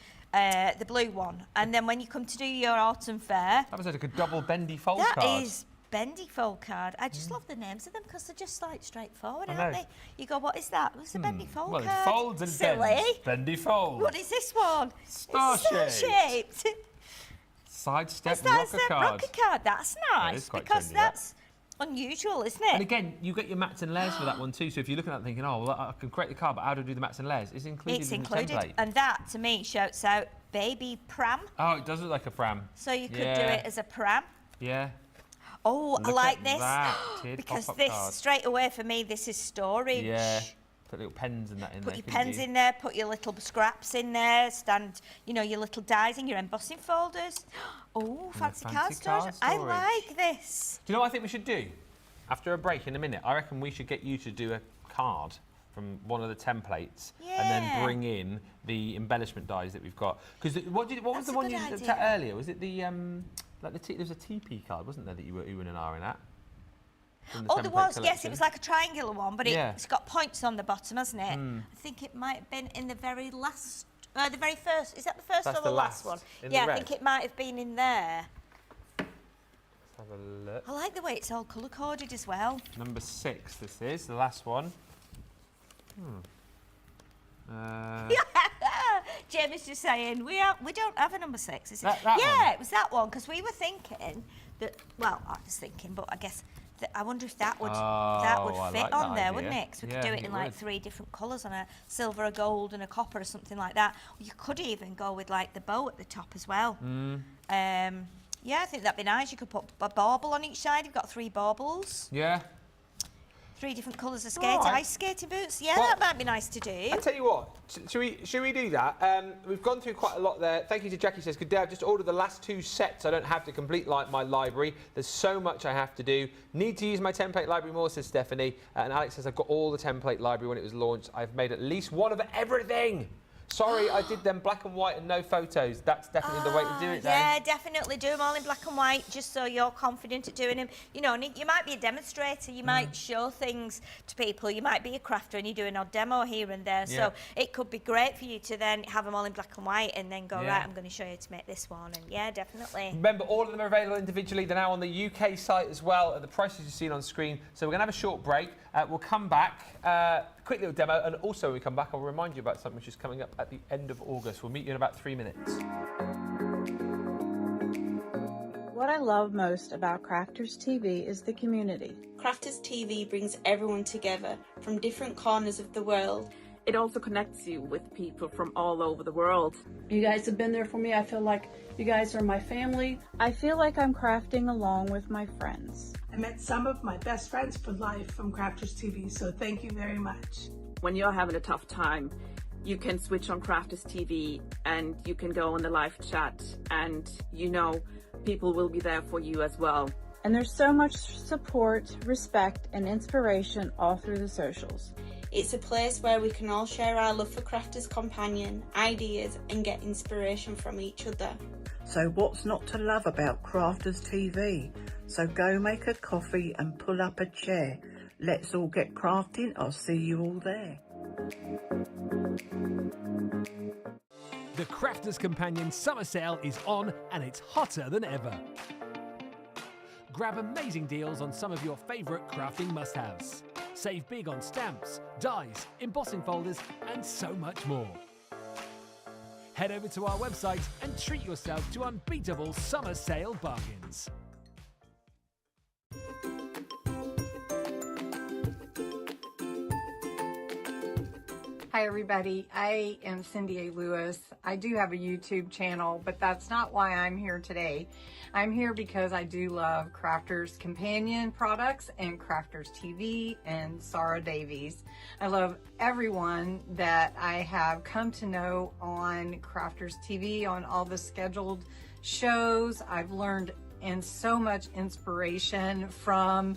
[SPEAKER 2] one. And then when you come to do your autumn fair... That
[SPEAKER 1] was like a double bendy fold card.
[SPEAKER 2] That is... bendy fold card. I just love the names of them because they're just like straightforward, aren't they? You go, what is that? What's a bendy fold card?
[SPEAKER 1] Well, it folds and bends. Bendy fold.
[SPEAKER 2] What is this one?
[SPEAKER 1] Star-shaped. Sidestep rocker card.
[SPEAKER 2] That's nice because that's unusual, isn't it?
[SPEAKER 1] And again, you get your mats and layers for that one too. So if you're looking at it thinking, oh, well, I can create the card, but how do I do the mats and layers? It's included in the template.
[SPEAKER 2] And that, to me, shouts out baby pram.
[SPEAKER 1] Oh, it does look like a pram.
[SPEAKER 2] So you could do it as a pram.
[SPEAKER 1] Yeah.
[SPEAKER 2] Oh, I like this because this straight away for me, this is storage.
[SPEAKER 1] Yeah, put little pens and that in there.
[SPEAKER 2] Put your pens in there, put your little scraps in there, you know, your little dies in your embossing folders. Oh, fancy card storage. I like this.
[SPEAKER 1] Do you know what I think we should do? After a break in a minute, I reckon we should get you to do a card from one of the templates and then bring in the embellishment dies that we've got. Because what was the one you looked at earlier? Was it the... there was a TP card, wasn't there, that you were oohing and ahhing at?
[SPEAKER 2] Oh, there was, yes, it was like a triangular one, but it's got points on the bottom, hasn't it? I think it might have been in the very last, the very first, is that the first or the last one? Yeah, I think it might have been in there.
[SPEAKER 1] Let's have a look.
[SPEAKER 2] I like the way it's all colour-coded as well.
[SPEAKER 1] Number 6, this is, the last one.
[SPEAKER 2] James Jamie's just saying we don't have a number 6. Is it?
[SPEAKER 1] That
[SPEAKER 2] yeah,
[SPEAKER 1] one.
[SPEAKER 2] it was that one because we were thinking that. Well, I was thinking, but I guess I wonder if that would
[SPEAKER 1] I
[SPEAKER 2] fit
[SPEAKER 1] like
[SPEAKER 2] on
[SPEAKER 1] that
[SPEAKER 2] there,
[SPEAKER 1] idea.
[SPEAKER 2] wouldn't it? Because we
[SPEAKER 1] Yeah,
[SPEAKER 2] could
[SPEAKER 1] I
[SPEAKER 2] do it
[SPEAKER 1] think
[SPEAKER 2] in
[SPEAKER 1] it
[SPEAKER 2] like
[SPEAKER 1] would.
[SPEAKER 2] 3 different colours, on a silver, a gold, and a copper, or something like that. Or you could even go with like the bow at the top as well. Yeah, I think that'd be nice. You could put a bauble on each side. You've got 3 baubles.
[SPEAKER 1] Yeah.
[SPEAKER 2] 3 different colours of skates,
[SPEAKER 1] Alright.
[SPEAKER 2] ice skating boots. Yeah,
[SPEAKER 1] Well,
[SPEAKER 2] that might be nice to do.
[SPEAKER 1] I tell you what, should we do that? We've gone through quite a lot there. Thank you to Jackie. Says, good day. I've just ordered the last 2 sets. I don't have to complete my library. There's so much I have to do. Need to use my template library more, says Stephanie. And Alex says, I've got all the template library when it was launched. I've made at least one of everything. Sorry, I did them black and white and no photos. That's definitely the way to do it, then.
[SPEAKER 2] Yeah, definitely do them all in black and white, just so you're confident at doing them. You know, and you might be a demonstrator, you might show things to people, you might be a crafter and you do an odd demo here and there.
[SPEAKER 1] Yeah.
[SPEAKER 2] So it could be great for you to then have them all in black and white and then go,
[SPEAKER 1] Yeah.
[SPEAKER 2] right, I'm going to show you to make this one. And yeah, definitely.
[SPEAKER 1] Remember, all of them are available individually. They're now on the UK site as well at the prices you've seen on screen. So we're going to have a short break. We'll come back, quick little demo, and also when we come back, I'll remind you about something which is coming up at the end of August. We'll meet you in about 3 minutes.
[SPEAKER 3] What I love most about Crafters TV is the community.
[SPEAKER 4] Crafters TV brings everyone together from different corners of the world.
[SPEAKER 5] It also connects you with people from all over the world.
[SPEAKER 6] You guys have been there for me. I feel like you guys are my family.
[SPEAKER 3] I feel like I'm crafting along with my friends.
[SPEAKER 7] I met some of my best friends for life from Crafters TV, so thank you very much.
[SPEAKER 5] When you're having a tough time, you can switch on Crafters TV and you can go on the live chat and you know people will be there for you as well.
[SPEAKER 3] And there's so much support, respect, and inspiration all through the socials.
[SPEAKER 4] It's a place where we can all share our love for Crafters Companion, ideas, and get inspiration from each other.
[SPEAKER 8] So what's not to love about Crafters TV? So go make a coffee and pull up a chair. Let's all get crafting. I'll see you all there.
[SPEAKER 9] The Crafters Companion summer sale is on and it's hotter than ever. Grab amazing deals on some of your favourite crafting must-haves. Save big on stamps, dies, embossing folders and so much more. Head over to our website and treat yourself to unbeatable summer sale bargains.
[SPEAKER 10] Hi everybody, I am Cindy A. Lewis. I do have a YouTube channel, but that's not why I'm here today. I'm here because I do love Crafters Companion products and Crafters TV and Sarah Davies. I love everyone that I have come to know on Crafters TV, on all the scheduled shows. I've learned and so much inspiration from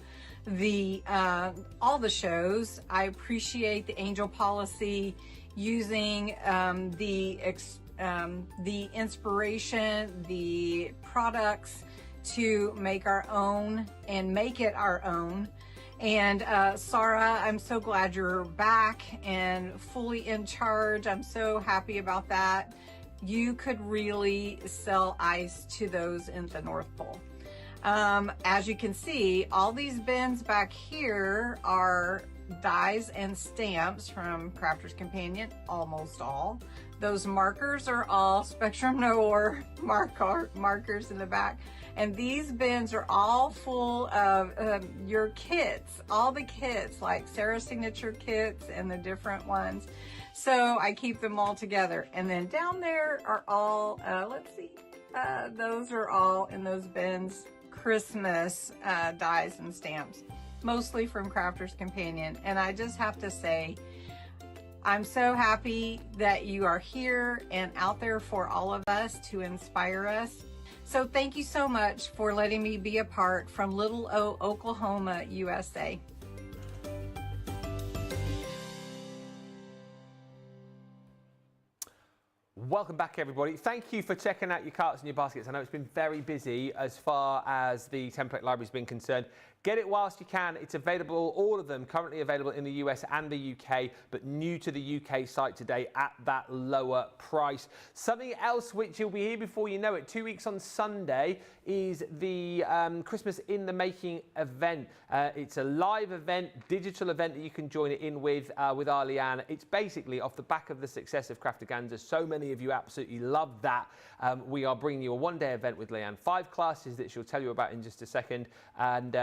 [SPEAKER 10] all the shows. I appreciate the Angel policy, using the inspiration, the products to make our own and make it our own. And Sarah, I'm so glad you're back and fully in charge. I'm so happy about that. You could really sell ice to those in the North Pole. As you can see, all these bins back here are dies and stamps from Crafters Companion, almost all. Those markers are all Spectrum Noir markers in the back. And these bins are all full of your kits, all the kits, like Sarah's signature kits and the different ones. So I keep them all together. And then down there are all, let's see, those are all in those bins, Christmas dies and stamps, mostly from Crafters Companion. And I just have to say, I'm so happy that you are here and out there for all of us to inspire us. So thank you so much for letting me be a part from Little O, Oklahoma, USA.
[SPEAKER 1] Welcome back, everybody. Thank you for checking out your carts and your baskets. I know it's been very busy as far as the template library's been concerned. Get it whilst you can. It's available, all of them currently available in the US and the UK, but new to the UK site today at that lower price. Something else which you'll be here before you know it, 2 weeks on Sunday, is the Christmas in the Making event. It's a live event, digital event that you can join it in with our Leanne. It's basically off the back of the success of Crafterganza. So many of you absolutely love that. We are bringing you a one-day event with Leanne, 5 classes that she'll tell you about in just a second. And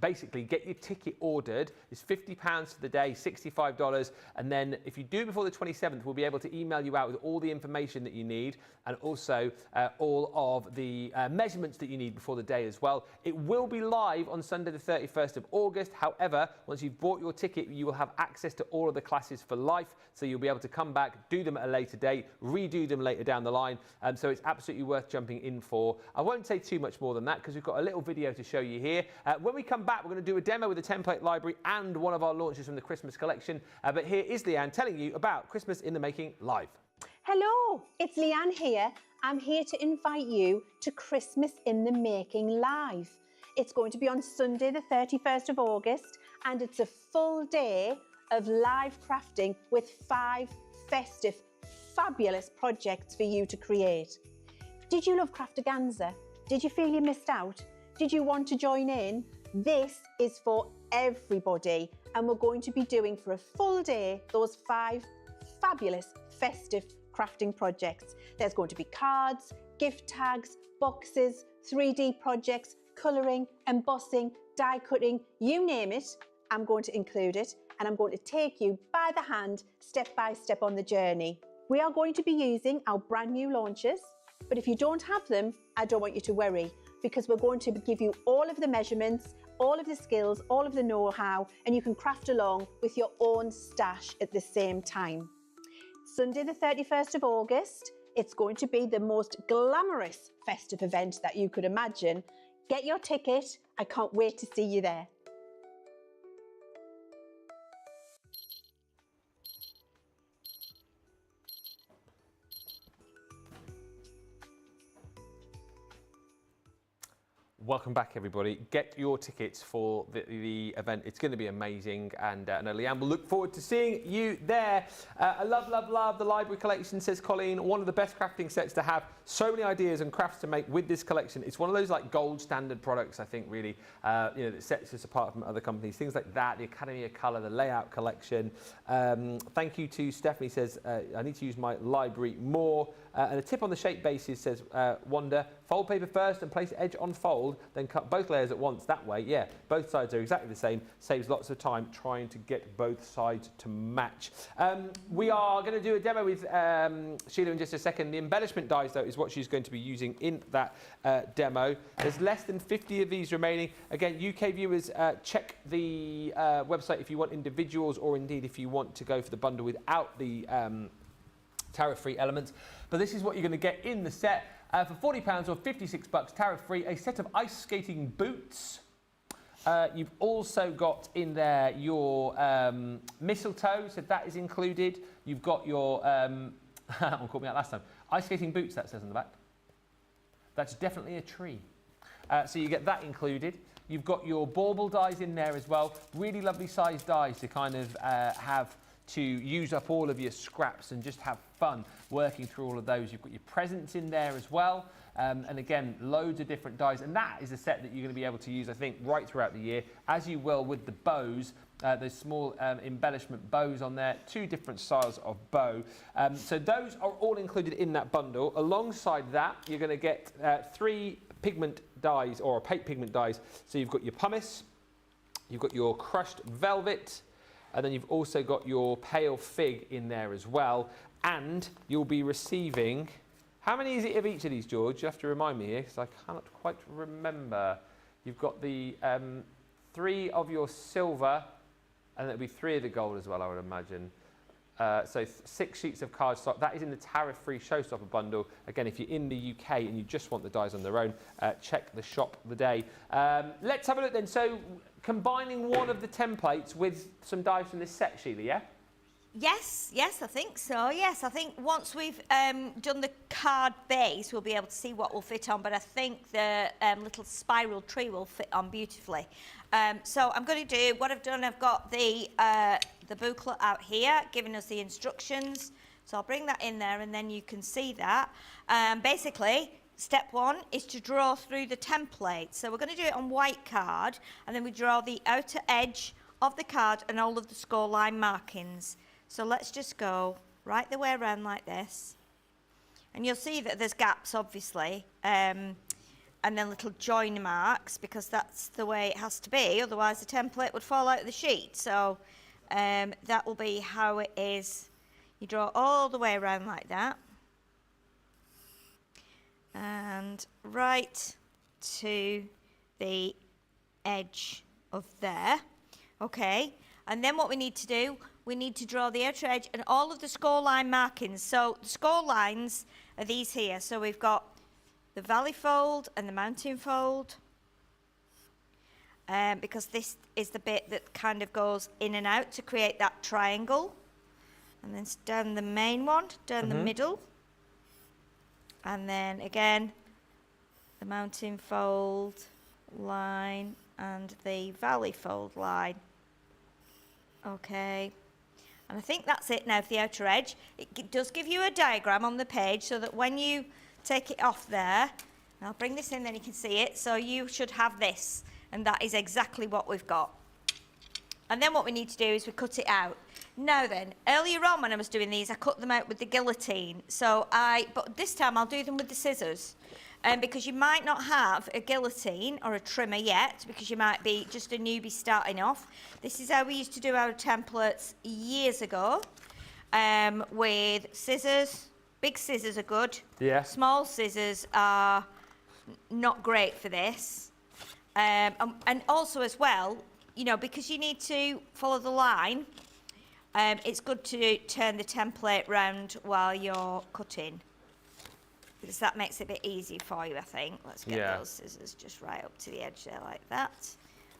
[SPEAKER 1] basically get your ticket ordered. It's £50 for the day, $65. And then if you do before the 27th, we'll be able to email you out with all the information that you need and also all of the measurements that you need before the day as well. It will be live on Sunday the 31st of August. However, once you've bought your ticket, you will have access to all of the classes for life. So you'll be able to come back, do them at a later date, redo them later down the line. So it's absolutely worth jumping in for. I won't say too much more than that because we've got a little video to show you here. When we come back, we're going to do a demo with the template library and one of our launches from the Christmas collection. But here is Leanne telling you about Christmas in the Making live.
[SPEAKER 11] Hello, it's Leanne here. I'm here to invite you to Christmas in the Making live. It's going to be on Sunday the 31st of August and it's a full day of live crafting with 5 festive, fabulous projects for you to create. Did you love Crafterganza? Did you feel you missed out? Did you want to join in? This is for everybody and we're going to be doing for a full day those 5 fabulous festive crafting projects. There's going to be cards, gift tags, boxes, 3D projects, colouring, embossing, die cutting, you name it, I'm going to include it and I'm going to take you by the hand step by step on the journey. We are going to be using our brand new launches, but if you don't have them, I don't want you to worry because we're going to give you all of the measurements, all of the skills, all of the know-how, and you can craft along with your own stash at the same time. Sunday the 31st of August, it's going to be the most glamorous festive event that you could imagine. Get your ticket, I can't wait to see you there.
[SPEAKER 1] Welcome back, everybody. Get your tickets for the event. It's going to be amazing, and I know Leanne will look forward to seeing you there. I love, love, love the library collection, says Colleen. One of the best crafting sets to have. So many ideas and crafts to make with this collection. It's one of those like gold standard products, I think, really, that sets us apart from other companies. Things like that, the Academy of Colour, the layout collection. Thank you to Stephanie, says, I need to use my library more. And a tip on the shape bases, says Wanda, fold paper first and place edge on fold, then cut both layers at once. That way, yeah, both sides are exactly the same. Saves lots of time trying to get both sides to match. We are going to do a demo with Sheila in just a second. The embellishment dies, though, is what she's going to be using in that demo. There's less than 50 of these remaining. Again, UK viewers, check the website if you want individuals or indeed if you want to go for the bundle without the tariff-free elements. But this is what you're going to get in the set for £40 or $56, tariff-free. A set of ice skating boots. You've also got in there your mistletoe, so that is included. You've got your, one called me out last time, ice skating boots, that says on the back. That's definitely a tree. So you get that included. You've got your bauble dies in there as well. Really lovely sized dies to kind of have to use up all of your scraps and just have fun working through all of those. You've got your presents in there as well. And again, loads of different dies. And that is a set that you're going to be able to use, I think, right throughout the year, as you will with the bows. Those small embellishment bows on there, 2 different styles of bow. So those are all included in that bundle. Alongside that, you're going to get 3 pigment dies, or opaque pigment dies. So you've got your pumice, you've got your crushed velvet, and then you've also got your pale fig in there as well. And you'll be receiving, how many is it of each of these, George? You have to remind me here, because I cannot quite remember. You've got the 3 of your silver, and there'll be 3 of the gold as well, I would imagine. So 6 sheets of cardstock. That is in the tariff-free showstopper bundle. Again, if you're in the UK and you just want the dies on their own, check the shop of the day. Let's have a look then. So combining one of the templates with some dies from this set, Sheila, yeah?
[SPEAKER 2] Yes, I think so. Yes, I think once we've done the card base, we'll be able to see what will fit on. But I think the little spiral tree will fit on beautifully. So I'm going to do what I've done. I've got the booklet out here, giving us the instructions. So I'll bring that in there, and then you can see that. Basically, step one is to draw through the template. So we're going to do it on white card, and then we draw the outer edge of the card and all of the score line markings. So let's just go right the way around like this. And you'll see that there's gaps, obviously, and then little join marks, because that's the way it has to be. Otherwise, the template would fall out of the sheet. So that will be how it is. You draw all the way around like that. And right to the edge of there. Okay. And then what we need to do, we need to draw the outer edge and all of the score line markings. So the score lines are these here. So we've got the valley fold and the mountain fold, because this is the bit that kind of goes in and out to create that triangle. And then down the main one, down the middle. And then again, the mountain fold line and the valley fold line. Okay, and I think that's it now for the outer edge. It does give you a diagram on the page so that when you take it off there, and I'll bring this in, then you can see it. So you should have this, and that is exactly what we've got. And then what we need to do is we cut it out. Now then, earlier on when I was doing these, I cut them out with the guillotine. But this time I'll do them with the scissors. Because you might not have a guillotine or a trimmer yet, because you might be just a newbie starting off. This is how we used to do our templates years ago, with scissors. Big scissors are good.
[SPEAKER 1] Yeah.
[SPEAKER 2] Small scissors are not great for this. And also as well, you know, because you need to follow the line, it's good to turn the template round while you're cutting, because that makes it a bit easier for you, I think. Let's get those scissors just right up to the edge there like that.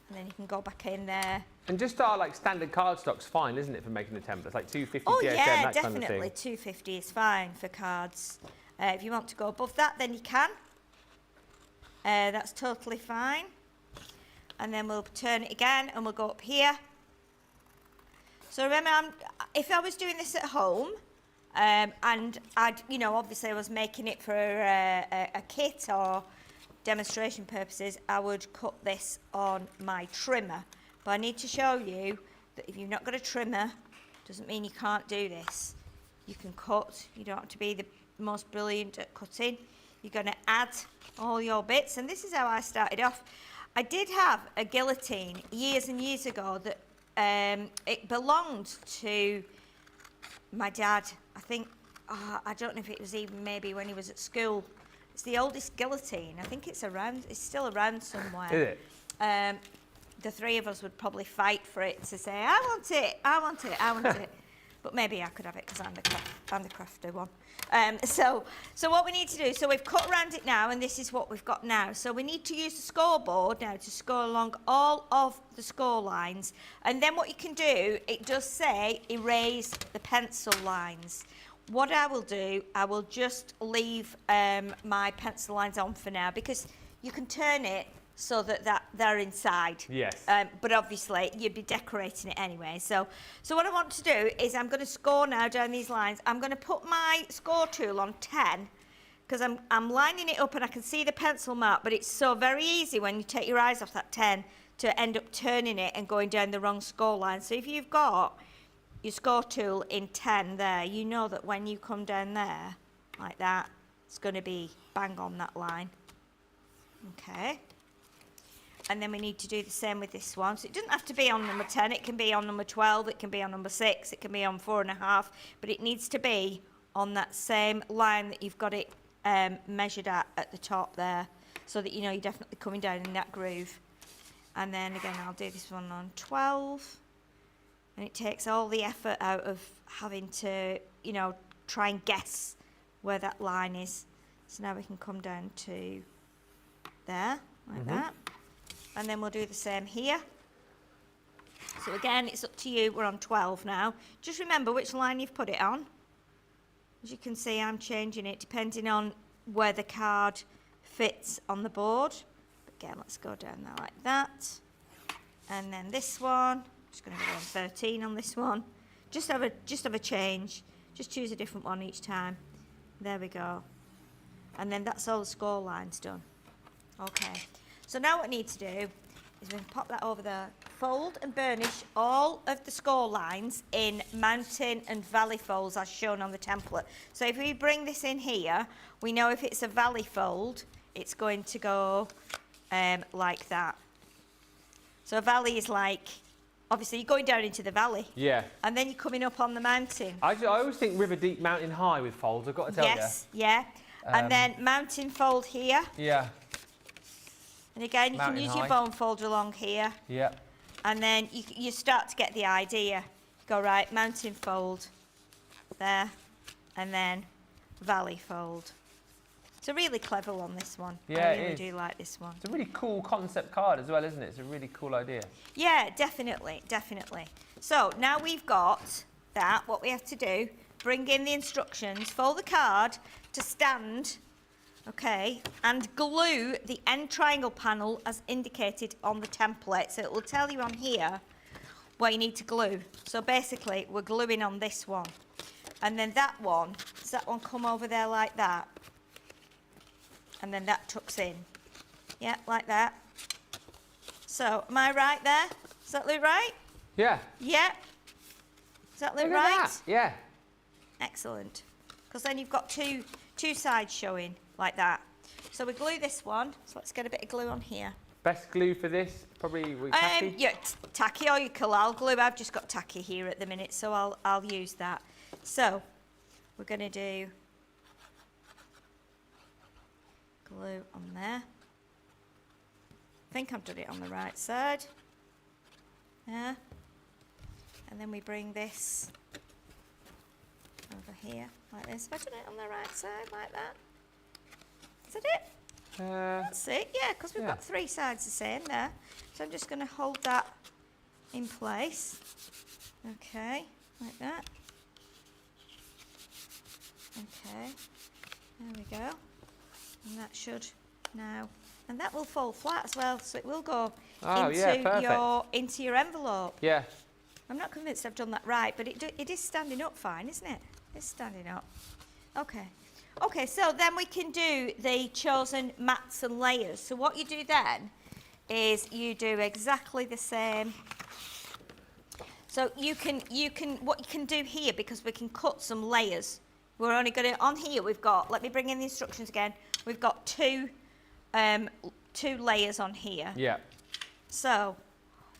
[SPEAKER 2] And then you can go back in there. And
[SPEAKER 1] just our like standard cardstock's fine, isn't it, for making the templates? Like 250
[SPEAKER 2] Oh
[SPEAKER 1] GSM,
[SPEAKER 2] yeah,
[SPEAKER 1] that
[SPEAKER 2] definitely.
[SPEAKER 1] kind of thing.
[SPEAKER 2] 250 is fine for cards. If you want to go above that, then you can. That's totally fine. And then we'll turn it again and we'll go up here. So remember, if I was doing this at home, and I'd, you know, obviously I was making it for a kit or demonstration purposes, I would cut this on my trimmer. But I need to show you that if you've not got a trimmer, doesn't mean you can't do this. You can cut. You don't have to be the most brilliant at cutting. You're going to add all your bits, and this is how I started off. I did have a guillotine years and years ago that it belonged to my dad. I think, I don't know if it was even maybe when he was at school. It's the oldest guillotine. I think it's still around somewhere.
[SPEAKER 1] Is it?
[SPEAKER 2] The three of us would probably fight for it to say, I want it, I want it, I want it. But maybe I could have it because I'm the crafter one. So what we need to do, so we've cut around it now, and this is what we've got now. So we need to use the scoreboard now to score along all of the score lines. And then what you can do, it does say erase the pencil lines. What I will do, I will just leave my pencil lines on for now, because you can turn it so that they're inside.
[SPEAKER 1] Yes.
[SPEAKER 2] But obviously you'd be decorating it anyway. So what I want to do is I'm going to score now down these lines. I'm going to put my score tool on 10, because I'm lining it up and I can see the pencil mark, but it's so very easy when you take your eyes off that 10 to end up turning it and going down the wrong score line. So if you've got your score tool in 10 there, you know that when you come down there like that, it's going to be bang on that line. Okay. And then we need to do the same with this one. So it doesn't have to be on number 10, it can be on number 12, it can be on number 6, it can be on 4.5, but it needs to be on that same line that you've got it measured at the top there, so that you know you're definitely coming down in that groove. And then again, I'll do this one on 12, and it takes all the effort out of having to, you know, try and guess where that line is. So now we can come down to there, like that. And then we'll do the same here. So again, it's up to you. We're on 12 now. Just remember which line you've put it on. As you can see, I'm changing it depending on where the card fits on the board. Again, let's go down there like that. And then this one, just going to go on 13 on this one. Just have a change. Just choose a different one each time. There we go. And then that's all the score lines done. Okay. So now what we need to do is we can pop that over there. Fold and burnish all of the score lines in mountain and valley folds as shown on the template. So if we bring this in here, we know if it's a valley fold, it's going to go like that. So a valley is like, obviously you're going down into the valley.
[SPEAKER 1] Yeah.
[SPEAKER 2] And then you're coming up on the mountain.
[SPEAKER 1] I always think river deep, mountain high with folds, I've got to tell you.
[SPEAKER 2] Yes, yeah. And then mountain fold here.
[SPEAKER 1] Yeah.
[SPEAKER 2] And again, you can use your bone folder along here.
[SPEAKER 1] Yeah.
[SPEAKER 2] And then you start to get the idea. Go right, mountain fold there, and then valley fold. It's a really clever one, this one.
[SPEAKER 1] Yeah,
[SPEAKER 2] I really do like this one.
[SPEAKER 1] It's a really cool concept card as well, isn't it? It's a really cool idea.
[SPEAKER 2] Yeah, definitely, definitely. So now we've got that, what we have to do, bring in the instructions, fold the card to stand, okay, and glue the end triangle panel as indicated on the template. So it will tell you on here where you need to glue. So basically, we're gluing on this one. And then that one, does that one come over there like that? And then that tucks in. Yeah, like that. So, am I right there? Does that look right?
[SPEAKER 1] Yeah.
[SPEAKER 2] Yeah. Does that look
[SPEAKER 1] Look
[SPEAKER 2] right?
[SPEAKER 1] at that. Yeah.
[SPEAKER 2] Excellent. Because then you've got two sides showing like that. So we glue this one. So let's get a bit of glue on here.
[SPEAKER 1] Best glue for this, probably with tacky?
[SPEAKER 2] Yeah, tacky or your collal glue. I've just got tacky here at the minute, so I'll use that. So we're going to do glue on there. I think I've done it on the right side. Yeah. And then we bring this over here like this. Have I done it on the right side like that? Is that it? That's it, yeah, because we've got three sides the same there. So I'm just going to hold that in place. Okay, like that. Okay, there we go. And that should now, and that will fall flat as well, so it will go into your envelope.
[SPEAKER 1] Yeah.
[SPEAKER 2] I'm not convinced I've done that right, but it is standing up fine, isn't it? It's standing up. Okay. Okay, so then we can do the chosen mats and layers. So what you do then is you do exactly the same. So what you can do here, because we can cut some layers. We're only going to, on here we've got, let me bring in the instructions again. We've got two layers on here.
[SPEAKER 1] Yeah.
[SPEAKER 2] So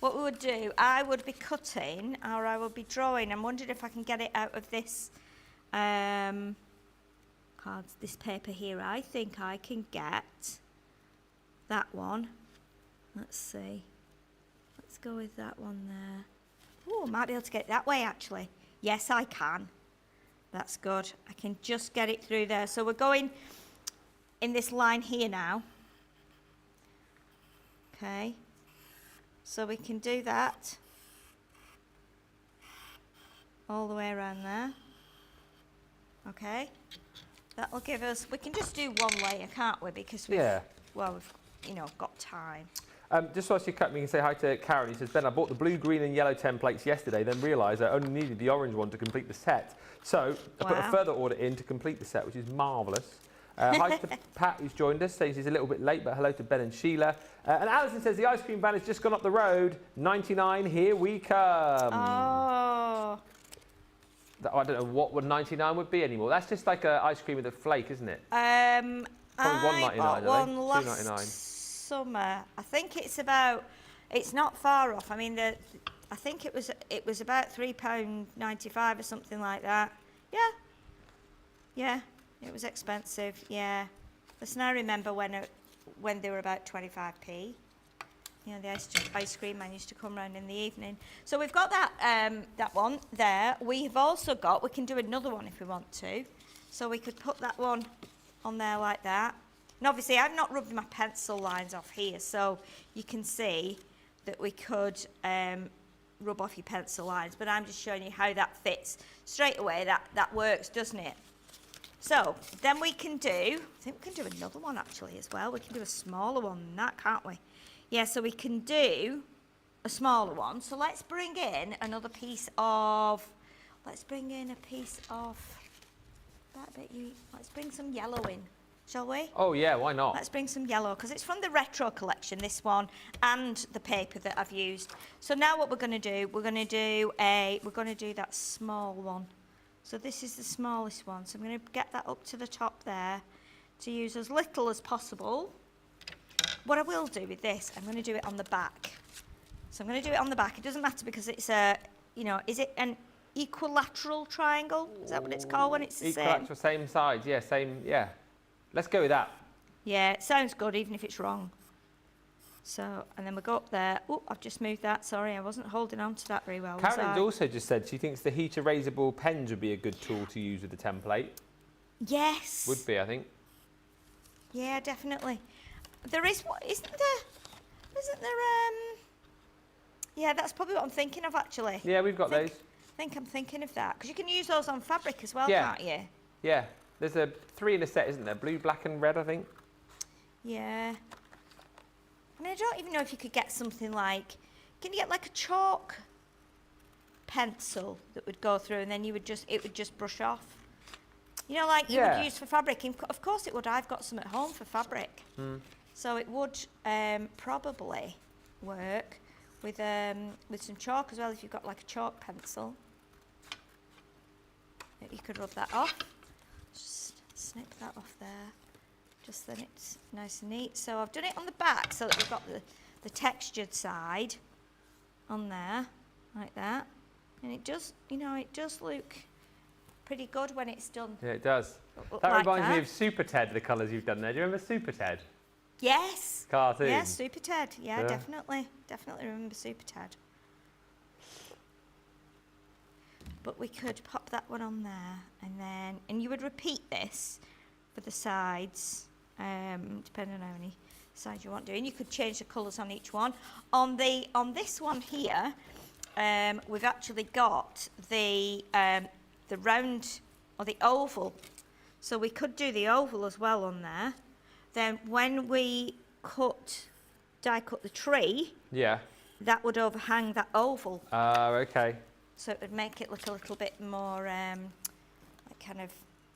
[SPEAKER 2] what we would do, I would be cutting, or I would be drawing. I'm wondering if I can get it out of this cards, this paper here. I think I can get that one. Let's see. Let's go with that one there. Oh, I might be able to get it that way actually. Yes, I can. That's good. I can just get it through there. So we're going in this line here now. Okay. So we can do that all the way around there. Okay. That will give us, we can just do one layer, can't we? Because we've, we've got time.
[SPEAKER 1] Just whilst you cut me, you can say hi to Karen. He says, Ben, I bought the blue, green and yellow templates yesterday, then realised I only needed the orange one to complete the set. So I put a further order in to complete the set, which is marvellous. Hi to Pat, who's joined us, says he's a little bit late, but hello to Ben and Sheila. And Alison says, the ice cream van has just gone up the road. 99, here we come.
[SPEAKER 2] Oh.
[SPEAKER 1] I don't know what 99 would be anymore. That's just like an ice cream with a flake, isn't it?
[SPEAKER 2] Probably
[SPEAKER 1] $1.99,
[SPEAKER 2] bought one last
[SPEAKER 1] $2.99.
[SPEAKER 2] summer. I think it's about, it's not far off. I mean, I think it was about £3.95 or something like that. Yeah. Yeah, it was expensive, yeah. Listen, I remember when they were about 25p. You know, the ice cream man used to come round in the evening. So we've got that one there. We've also got, we can do another one if we want to. So we could put that one on there like that. And obviously I've not rubbed my pencil lines off here, so you can see that we could rub off your pencil lines, but I'm just showing you how that fits. Straight away, that works, doesn't it? So then we can do, I think we can do another one actually as well. We can do a smaller one than that, can't we? Yeah, so we can do a smaller one. So let's bring in another piece of, let's bring in a piece of that bit. Let's bring some yellow in, shall we?
[SPEAKER 1] Oh yeah, why not?
[SPEAKER 2] Let's bring some yellow, because it's from the retro collection, this one, and the paper that I've used. So now what we're going to do, we're going to do that small one. So this is the smallest one. So I'm going to get that up to the top there to use as little as possible. What I will do with this, I'm going to do it on the back. So I'm going to do it on the back. It doesn't matter because it's a, you know, is it an equilateral triangle? Is that what it's called when it's the same?
[SPEAKER 1] Equilateral, same sides, yeah, same, yeah. Let's go with that.
[SPEAKER 2] Yeah, it sounds good even if it's wrong. So, and then we go up there. Oh, I've just moved that. Sorry, I wasn't holding on to that very well.
[SPEAKER 1] Karen's also just said she thinks the heat erasable pens would be a good tool to use with the template.
[SPEAKER 2] Yes.
[SPEAKER 1] Would be, I think.
[SPEAKER 2] Yeah, definitely. There is what isn't there yeah, that's probably what I'm thinking of actually.
[SPEAKER 1] Yeah, we've got those.
[SPEAKER 2] I think I'm thinking of that because you can use those on fabric as well,
[SPEAKER 1] Yeah.
[SPEAKER 2] can't you?
[SPEAKER 1] Yeah. There's 3 in a set, isn't there? Blue, black and red, I think.
[SPEAKER 2] Yeah. I mean, I don't even know if you could get something like, can you get like a chalk pencil that would go through and then it would just brush off? You know, like you would use for fabric. Of course it would. I've got some at home for fabric. So it would probably work with some chalk as well if you've got like a chalk pencil. You could rub that off. Just snip that off there. Just then it's nice and neat. So I've done it on the back so that we've got the textured side on there, like that. And it does, you know, it does look pretty good when it's done.
[SPEAKER 1] Yeah, it does. That
[SPEAKER 2] like
[SPEAKER 1] reminds me of Super Ted, the colours you've done there. Do you remember Super Ted?
[SPEAKER 2] Yes.
[SPEAKER 1] Cartoon.
[SPEAKER 2] Yes, Super Ted. Yeah, definitely. Definitely remember Super Ted. But we could pop that one on there and you would repeat this for the sides, depending on how many sides you want doing. You could change the colours on each one. On this one here, we've actually got the round or the oval. So we could do the oval as well on there. Then when we die cut the tree, that would overhang that oval.
[SPEAKER 1] Okay.
[SPEAKER 2] So it would make it look a little bit more, like kind of,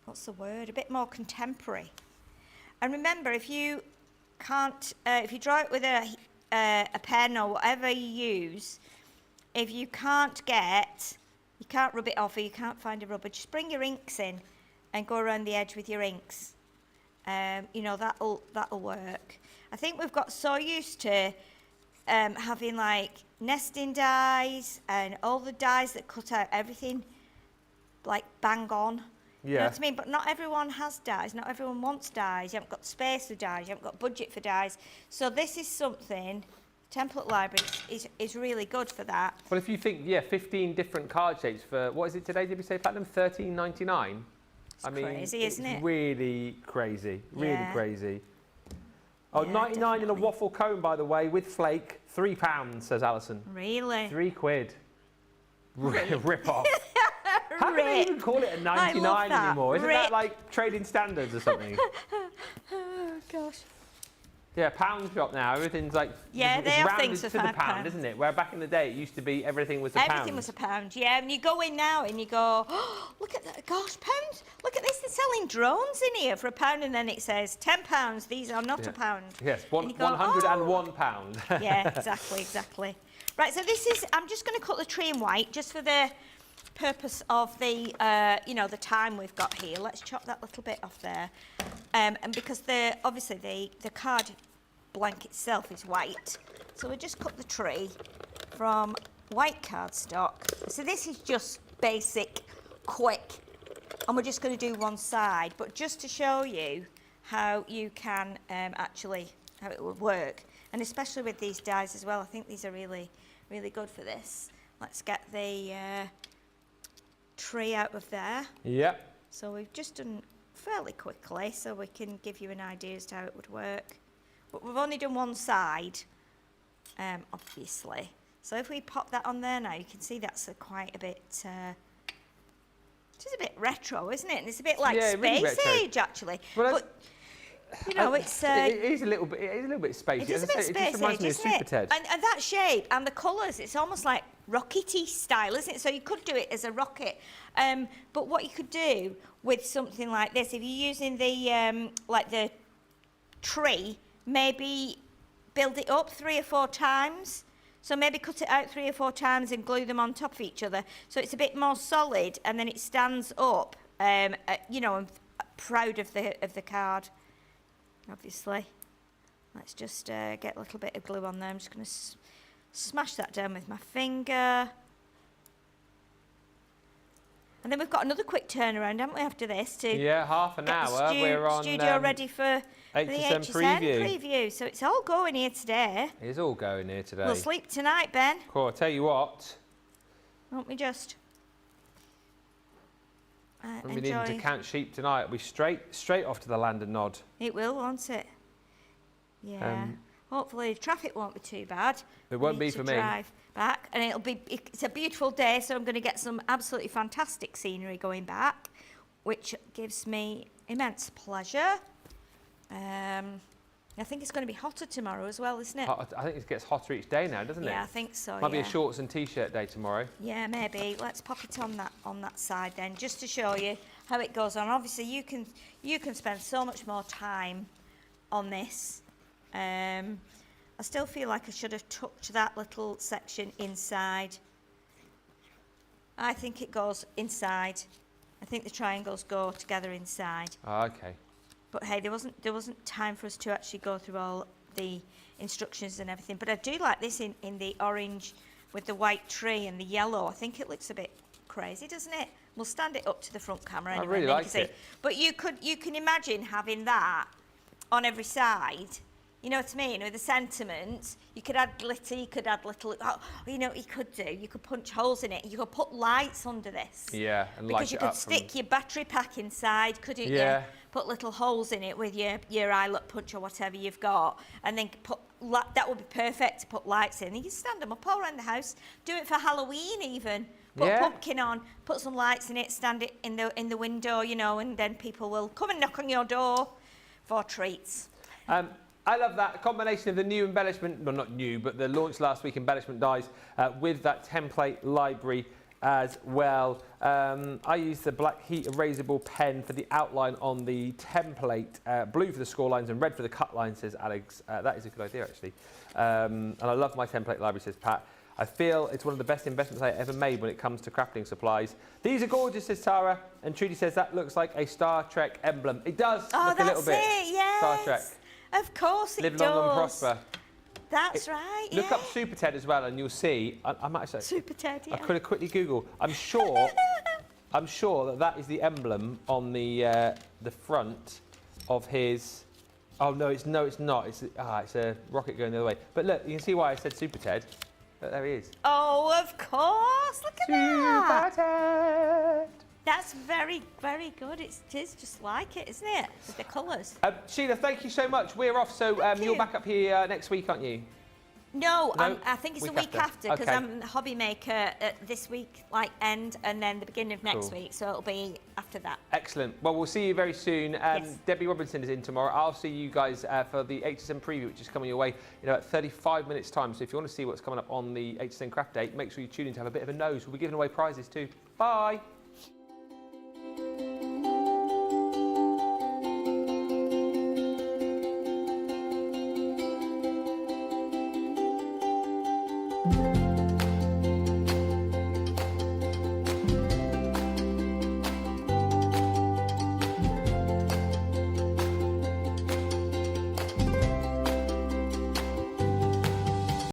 [SPEAKER 2] what's the word? A bit more contemporary. And remember, if you can't, if you draw it with a pen or whatever you use, if you can't rub it off or you can't find a rubber, just bring your inks in and go around the edge with your inks. You know, that'll work. I think we've got so used to having like nesting dies and all the dies that cut out everything like bang on. You know what I mean? But not everyone has dies. Not everyone wants dies. You haven't got space for dies. You haven't got budget for dies. So this is something, Template Library is really good for that.
[SPEAKER 1] Well, if you think, 15 different card shapes for, what is it today? Did we say platinum? $13.99? I mean,
[SPEAKER 2] crazy, isn't it?
[SPEAKER 1] Really crazy. Really crazy. Oh,
[SPEAKER 2] Yeah,
[SPEAKER 1] 99 in a
[SPEAKER 2] definitely.
[SPEAKER 1] waffle cone, by the way, with flake. £3, says Alison.
[SPEAKER 2] Really?
[SPEAKER 1] £3. Rip off. How can they even call it a 99 anymore? Isn't that like trading standards or something?
[SPEAKER 2] Oh, gosh.
[SPEAKER 1] Yeah, pound shop now. Everything's like
[SPEAKER 2] they
[SPEAKER 1] it's
[SPEAKER 2] have
[SPEAKER 1] rounded
[SPEAKER 2] things for
[SPEAKER 1] to the
[SPEAKER 2] £5,
[SPEAKER 1] pound, isn't it? Where back in the day it used to be everything was a pound.
[SPEAKER 2] Everything was a pound, yeah. And you go in now and you go, oh, look at that, gosh, pounds. Look at this, they're selling drones in here for £1, and then it says £10. These are not a pound.
[SPEAKER 1] Yes,
[SPEAKER 2] And you go,
[SPEAKER 1] £101.
[SPEAKER 2] Yeah, exactly. Right, so this is, I'm just going to cut the tree in white just for the purpose of the, you know, the time we've got here. Let's chop that little bit off there. And because obviously the card blank itself is white, so we just cut the tree from white cardstock. So this is just basic, quick, and we're just going to do one side, but just to show you how you can actually, how it would work, and especially with these dies as well. I think these are really, really good for this. Let's get the tree out of there.
[SPEAKER 1] Yeah.
[SPEAKER 2] So we've just done fairly quickly so we can give you an idea as to how it would work. But we've only done one side, obviously. So if we pop that on there now, you can see that's quite a bit, just a bit retro, isn't it? And it's a bit like Space Age, actually.
[SPEAKER 1] Well,
[SPEAKER 2] but you know, it's
[SPEAKER 1] it is a little bit spacey.
[SPEAKER 2] It is a bit
[SPEAKER 1] it just reminds me of
[SPEAKER 2] isn't
[SPEAKER 1] Super
[SPEAKER 2] it?
[SPEAKER 1] Ted.
[SPEAKER 2] And that shape and the colours, it's almost like rockety style, isn't it? So you could do it as a rocket. But what you could do with something like this, if you're using the like the tree, maybe build it up 3 or 4 times. So maybe cut it out 3 or 4 times and glue them on top of each other, so it's a bit more solid, and then it stands up. You know, I'm proud of the card. Obviously, let's just get a little bit of glue on there. I'm just going to smash that down with my finger. And then we've got another quick turnaround, haven't we, after this?
[SPEAKER 1] Yeah, half an hour. We're on
[SPEAKER 2] studio ready for the
[SPEAKER 1] HSN
[SPEAKER 2] preview. So it's all going here today.
[SPEAKER 1] It is all going here today.
[SPEAKER 2] We'll sleep tonight, Ben.
[SPEAKER 1] Cool, I'll tell you what.
[SPEAKER 2] Won't we just...
[SPEAKER 1] When we need to count sheep tonight, it'll be straight off to the land and nod.
[SPEAKER 2] It will, won't it? Yeah. Hopefully the traffic won't be too bad.
[SPEAKER 1] It won't be for me.
[SPEAKER 2] Drive back, and it's a beautiful day, so I'm going to get some absolutely fantastic scenery going back, which gives me immense pleasure. I think it's going to be hotter tomorrow as well, isn't it?
[SPEAKER 1] I think it gets hotter each day now, doesn't it?
[SPEAKER 2] Yeah, I think so.
[SPEAKER 1] Might be a shorts and t-shirt day tomorrow.
[SPEAKER 2] Yeah, maybe. Let's pop it on that side then, just to show you how it goes on. Obviously, you can spend so much more time on this. I still feel like I should have tucked that little section inside. I think it goes inside. I think the triangles go together inside.
[SPEAKER 1] Oh, okay.
[SPEAKER 2] But hey, there wasn't time for us to actually go through all the instructions and everything. But I do like this in the orange with the white tree and the yellow. I think it looks a bit crazy, doesn't it? We'll stand it up to the front camera anyway.
[SPEAKER 1] I really like it.
[SPEAKER 2] But you can imagine having that on every side. You know what I mean? With the sentiments, you could add glitter, you could add little, you know what you could do? You could punch holes in it. You could put lights under this.
[SPEAKER 1] Yeah, and
[SPEAKER 2] because you could stick your battery pack inside, couldn't you?
[SPEAKER 1] Yeah.
[SPEAKER 2] Put little holes in it with your eyelid punch or whatever you've got, and then that would be perfect to put lights in. You can stand them up all around the house. Do it for Halloween even. Put a pumpkin on, put some lights in it, stand it in the window, you know, and then people will come and knock on your door for treats.
[SPEAKER 1] I love that combination of the new embellishment, well not new, but the launch last week embellishment dies with that template library as well. I used the black heat erasable pen for the outline on the template, blue for the score lines and red for the cut lines, says Alex. That is a good idea actually. And I love my template library, says Pat. I feel it's one of the best investments I ever made when it comes to crafting supplies. These are gorgeous, says Tara. And Trudy says that looks like a Star Trek emblem. It does look a little bit.
[SPEAKER 2] Yes.
[SPEAKER 1] Star Trek.
[SPEAKER 2] Of course it does.
[SPEAKER 1] Live long and prosper.
[SPEAKER 2] That's right,
[SPEAKER 1] Look up Super Ted as well and you'll see, I might say...
[SPEAKER 2] Super Ted, yeah.
[SPEAKER 1] I could have quickly Googled. I'm sure that is the emblem on the front of his... Oh, no, it's not. It's a rocket going the other way. But look, you can see why I said Super Ted. Look, there he is.
[SPEAKER 2] Oh, of course. Look at that.
[SPEAKER 1] Super Ted.
[SPEAKER 2] That's very, very good. It is just like it, isn't it? With the colours.
[SPEAKER 1] Sheila, thank you so much. We're off, so you're back up here next week, aren't you?
[SPEAKER 2] No, I think it's the week after because
[SPEAKER 1] okay.
[SPEAKER 2] I'm a hobby maker this week, like end, and then the beginning of next week. So it'll be after that.
[SPEAKER 1] Excellent. Well, we'll see you very soon.
[SPEAKER 2] Yes.
[SPEAKER 1] Debbie Robinson is in tomorrow. I'll see you guys for the HSN preview, which is coming your way at 35 minutes time. So if you want to see what's coming up on the HSN Craft Day, make sure you tune in to have a bit of a nose. We'll be giving away prizes too. Bye.